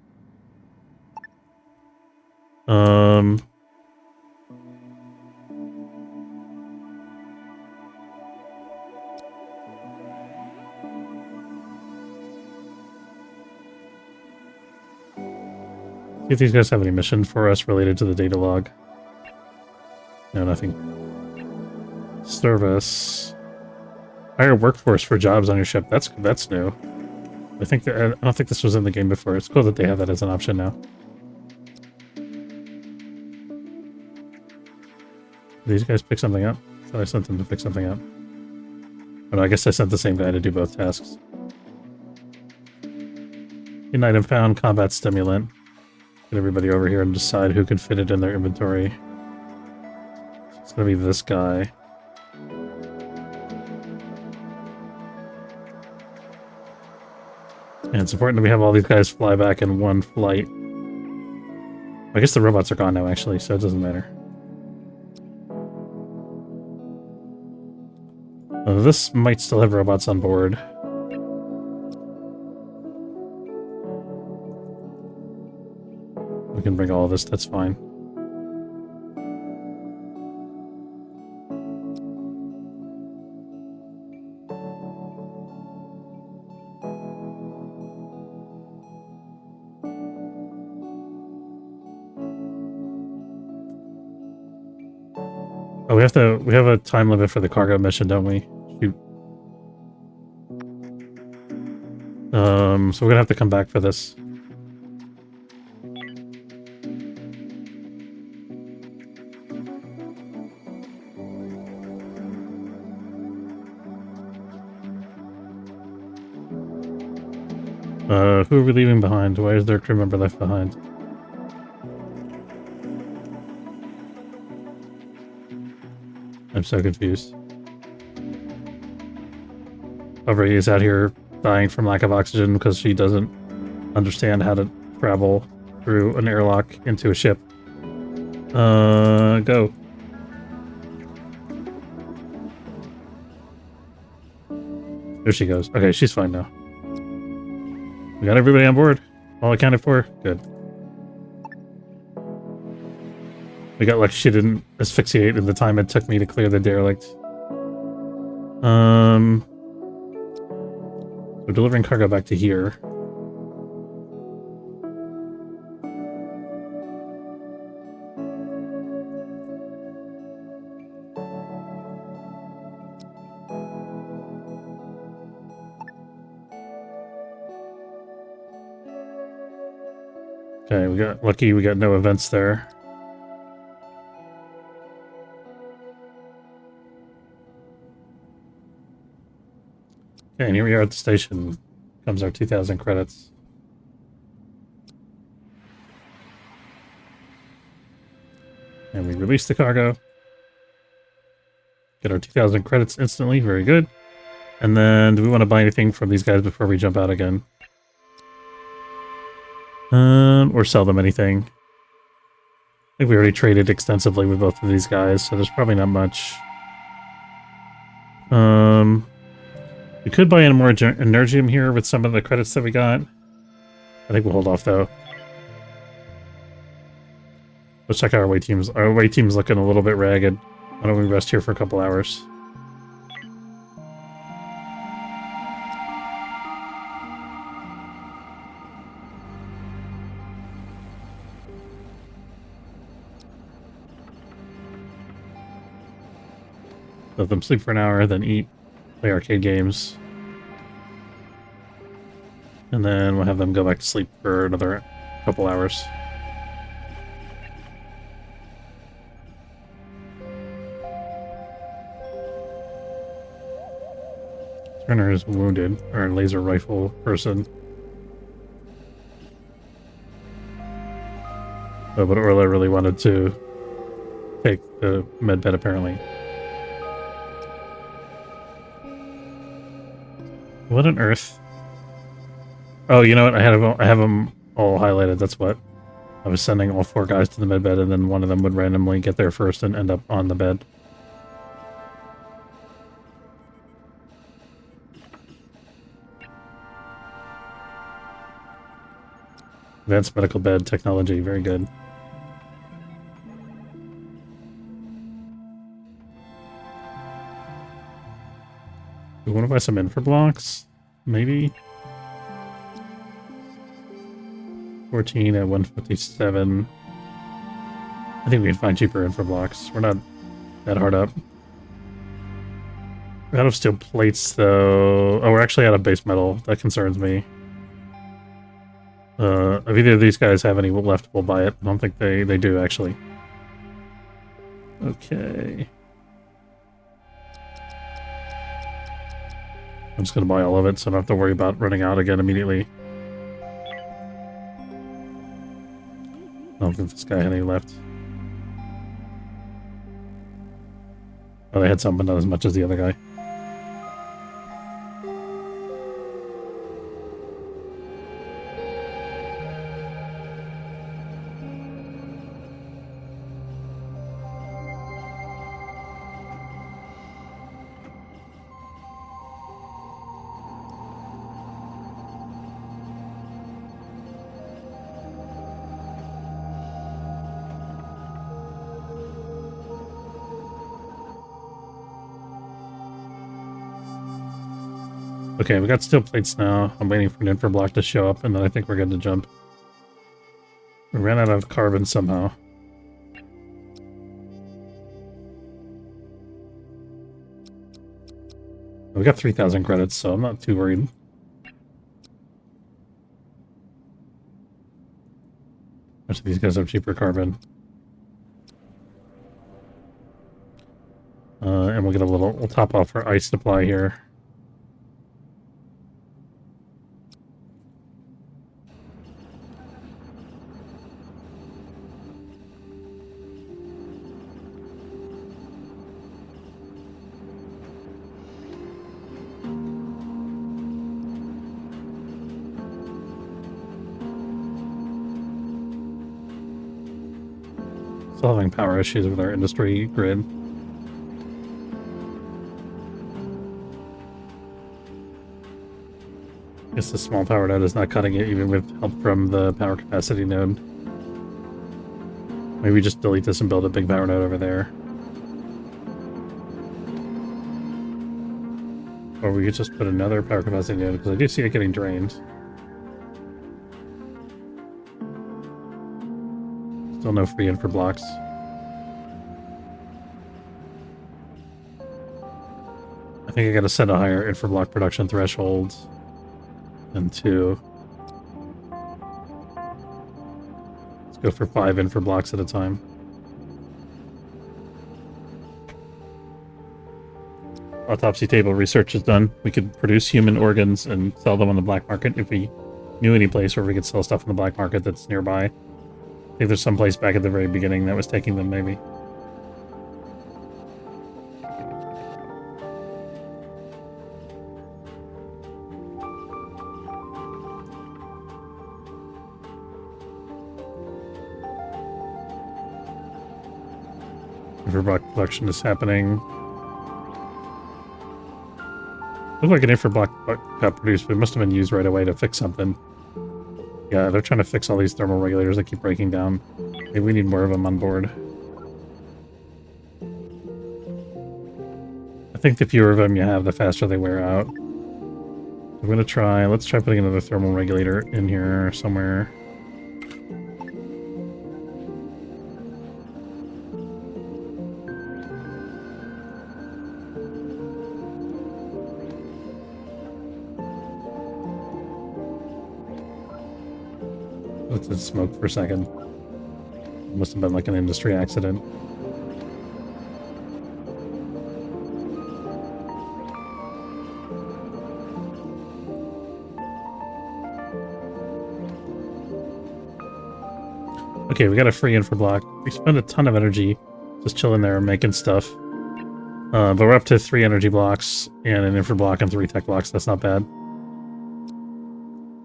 See if these guys have any mission for us related to the data log. No, nothing. Service. Hire workforce for jobs on your ship. That's new. I think that, I don't think this was in the game before. It's cool that they have that as an option now. Did these guys pick something up? I thought I sent them to pick something up. Oh, no, I guess I sent the same guy to do both tasks. An item found, combat stimulant. Get everybody over here and decide who can fit it in their inventory. So it's gonna be this guy. And it's important that we have all these guys fly back in one flight. I guess the robots are gone now, actually, so it doesn't matter. This might still have robots on board. We can bring all of this, that's fine. Oh, we have a time limit for the cargo mission, don't we? Shoot. So we're gonna have to come back for this. Who are we leaving behind? Why is there a crew member left behind? I'm so confused. Aubrey is out here dying from lack of oxygen because she doesn't understand how to travel through an airlock into a ship. Go. There she goes. Okay, she's fine now. We got everybody on board. All accounted for. Good. We got lucky she didn't asphyxiate in the time it took me to clear the derelict. We're delivering cargo back to here. Okay, we got lucky we got no events there. Okay, and here we are at the station. Comes our 2,000 credits. And we release the cargo. Get our 2,000 credits instantly. Very good. And then, do we want to buy anything from these guys before we jump out again? Or sell them anything. I think we already traded extensively with both of these guys, so there's probably not much. We could buy in more Energium here with some of the credits that we got. I think we'll hold off, though. Let's check out our away teams. Our away team's looking a little bit ragged. Why don't we rest here for a couple hours? Let them sleep for an hour, then eat, play arcade games. And then we'll have them go back to sleep for another couple hours. Turner is wounded, our laser rifle person. Oh, but Orla really wanted to take the medbed, apparently. What on earth? Oh, you know what? I have them all highlighted. That's what. I was sending all 4 guys to the medbed, and then one of them would randomly get there first and end up on the bed. Advanced medical bed technology, very good. We want to buy some infra blocks, maybe. 14 at 157. I think we can find cheaper infra blocks. We're not that hard up. We're out of steel plates, though. Oh, we're actually out of base metal. That concerns me. If either of these guys have any left, we'll buy it. I don't think they do, actually. Okay. I'm just going to buy all of it, so I don't have to worry about running out again immediately. I don't think this guy had any left. Oh, they had some, but not as much as the other guy. Okay, we got steel plates now. I'm waiting for an infra block to show up, and then I think we're good to jump. We ran out of carbon somehow. We got 3,000 credits, so I'm not too worried. Most of these guys have cheaper carbon. And we'll get we'll top off our ice supply here. Still having power issues with our industry grid. Guess the small power node is not cutting it even with help from the power capacity node. Maybe just delete this and build a big power node over there. Or we could just put another power capacity node, because I do see it getting drained. Still no free infra blocks. I think I gotta set a higher infra block production threshold than 2. Let's go for 5 infra blocks at a time. Autopsy table research is done. We could produce human organs and sell them on the black market if we knew any place where we could sell stuff in the black market that's nearby. I think there's some place back at the very beginning that was taking them, maybe. Infra block production is happening. Looked like an infra block got produced, but it must have been used right away to fix something. Yeah, they're trying to fix all these thermal regulators that keep breaking down. Maybe we need more of them on board. I think the fewer of them you have, the faster they wear out. I'm gonna try, let's try putting another thermal regulator in here somewhere. Let's just smoke for a second. Must have been like an industry accident. Okay, we got a free infra block. We spent a ton of energy just chilling there and making stuff. But we're up to 3 energy blocks and an infra block and 3 tech blocks. That's not bad.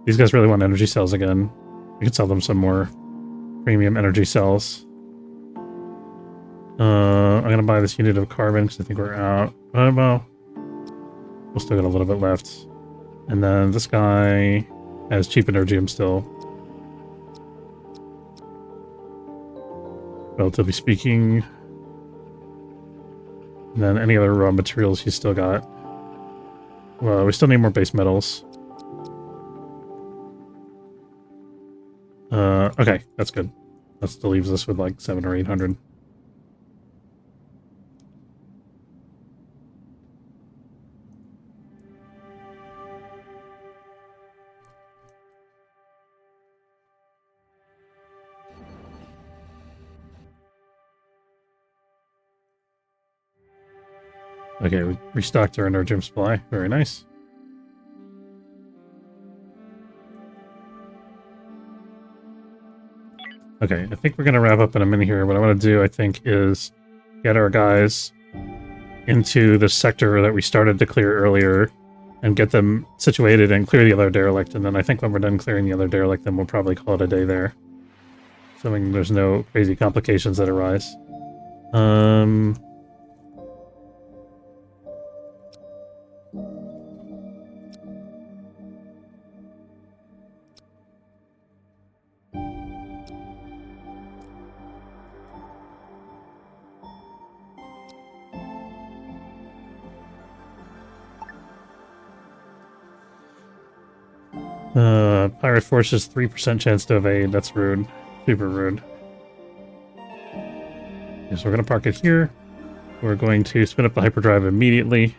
These guys really want energy cells again. We could sell them some more premium energy cells. I'm gonna buy this unit of carbon because I think we're out. Well, we'll still got a little bit left. And then this guy has cheap energium still. Relatively speaking. And then any other raw materials he's still got. Well, we still need more base metals. Okay, that's good. That still leaves us with like 700 or 800. Okay, we restocked our energium supply. Very nice. Okay, I think we're going to wrap up in a minute here. What I want to do, I think, is get our guys into the sector that we started to clear earlier and get them situated and clear the other derelict. And then I think when we're done clearing the other derelict, then we'll probably call it a day there. Assuming there's no crazy complications that arise. Pirate Force's 3% chance to evade. That's rude. Super rude. Okay, so we're going to park it here. We're going to spin up the hyperdrive immediately.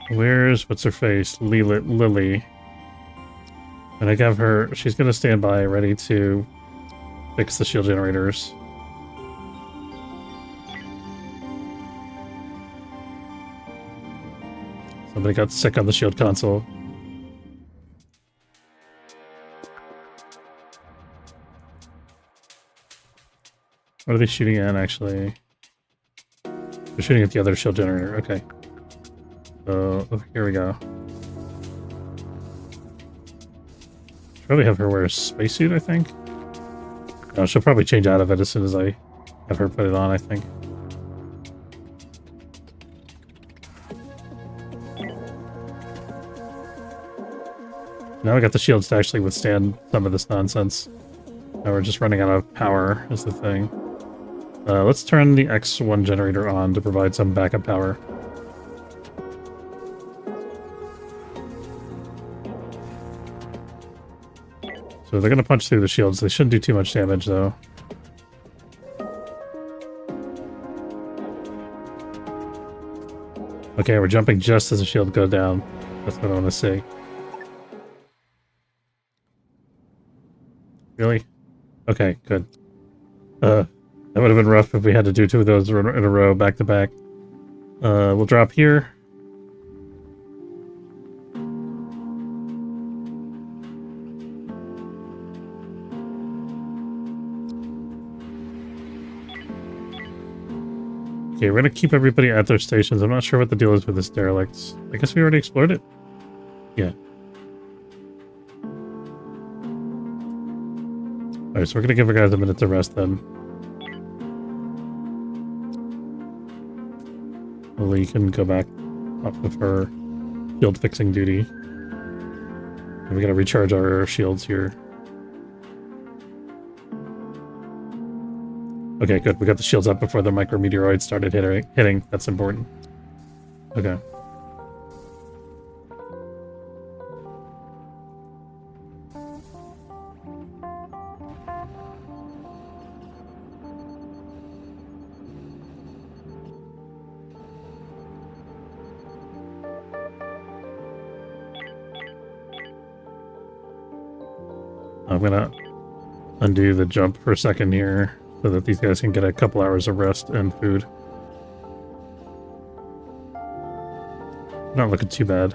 Where's what's her face? Lily. And I have her. She's going to stand by, ready to fix the shield generators. Somebody got sick on the shield console. What are they shooting at, actually? They're shooting at the other shield generator. Okay. So, here we go. Probably have her wear a spacesuit, I think. No, she'll probably change out of it as soon as I have her put it on, I think. Now we got the shields to actually withstand some of this nonsense. Now we're just running out of power, is the thing. Let's turn the X1 generator on to provide some backup power. So they're going to punch through the shields. They shouldn't do too much damage, though. Okay, we're jumping just as the shield goes down. That's what I want to see. Really? Okay, good. That would have been rough if we had to do two of those in a row, back to back. We'll drop here. Okay, we're gonna keep everybody at their stations. I'm not sure what the deal is with this derelict. I guess we already explored it? Yeah. Alright, so we're gonna give our guys a minute to rest then. Lily can go back off of her shield fixing duty. And we gotta recharge our shields here. Okay, good. We got the shields up before the micrometeoroids started hitting. That's important. Okay. I'm gonna undo the jump for a second here so that these guys can get a couple hours of rest and food. Not looking too bad.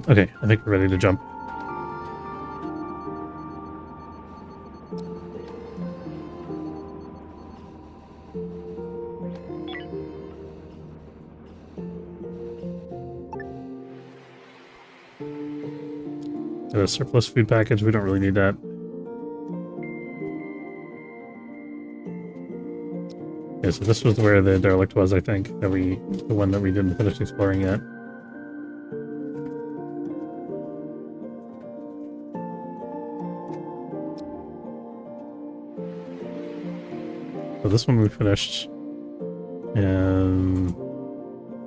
Okay, I think we're ready to jump. A surplus food package, we don't really need that. Yeah, so this was where the derelict was, I think, the one that we didn't finish exploring yet. So this one we finished. And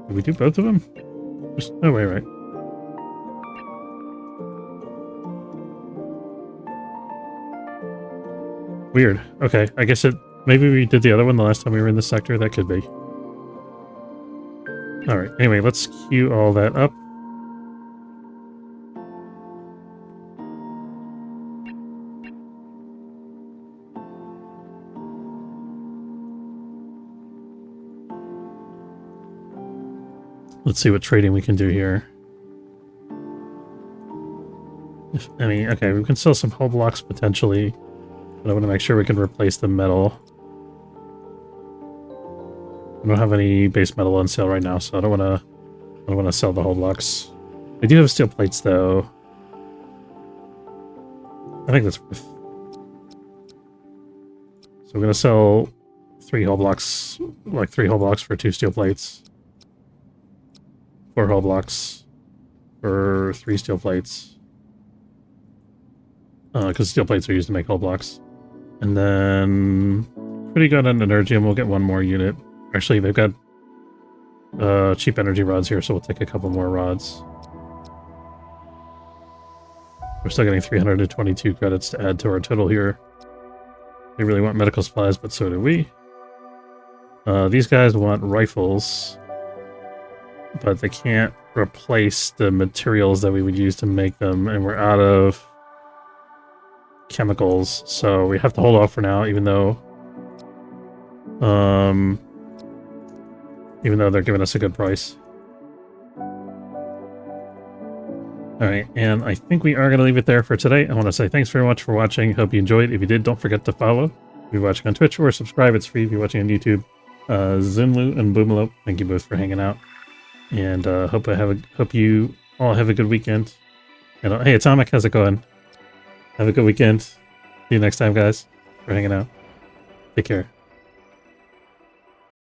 did we do both of them? Oh, wait, right. Weird. Okay, I guess maybe we did the other one the last time we were in this sector. That could be. Alright, anyway, let's queue all that up. Let's see what trading we can do here. If any, okay, we can sell some hull blocks potentially. But I want to make sure we can replace the metal. I don't have any base metal on sale right now, so I don't want to sell the hull blocks. We do have steel plates though. I think that's worth. So we're gonna sell 3 hull blocks, like 3 hull blocks for 2 steel plates. 4 hull blocks for 3 steel plates. Because steel plates are used to make hull blocks. And then pretty good on energy, and we'll get 1 more unit. Actually, they've got cheap energy rods here, so we'll take a couple more rods. We're still getting 322 credits to add to our total here. They really want medical supplies, but so do we. These guys want rifles, but they can't replace the materials that we would use to make them, and we're out of chemicals, so we have to hold off for now, even though they're giving us a good price. All right, and I think we are going to leave it there for today. I want to say thanks very much for watching. Hope you enjoyed. If you did, don't forget to follow. If you're watching on Twitch or subscribe, it's free. If you're watching on YouTube, Zunlu and Boomalope, thank you both for hanging out. And hope you all have a good weekend. And hey, Atomic, how's it going? Have a good weekend. See you next time, guys. For hanging out. Take care.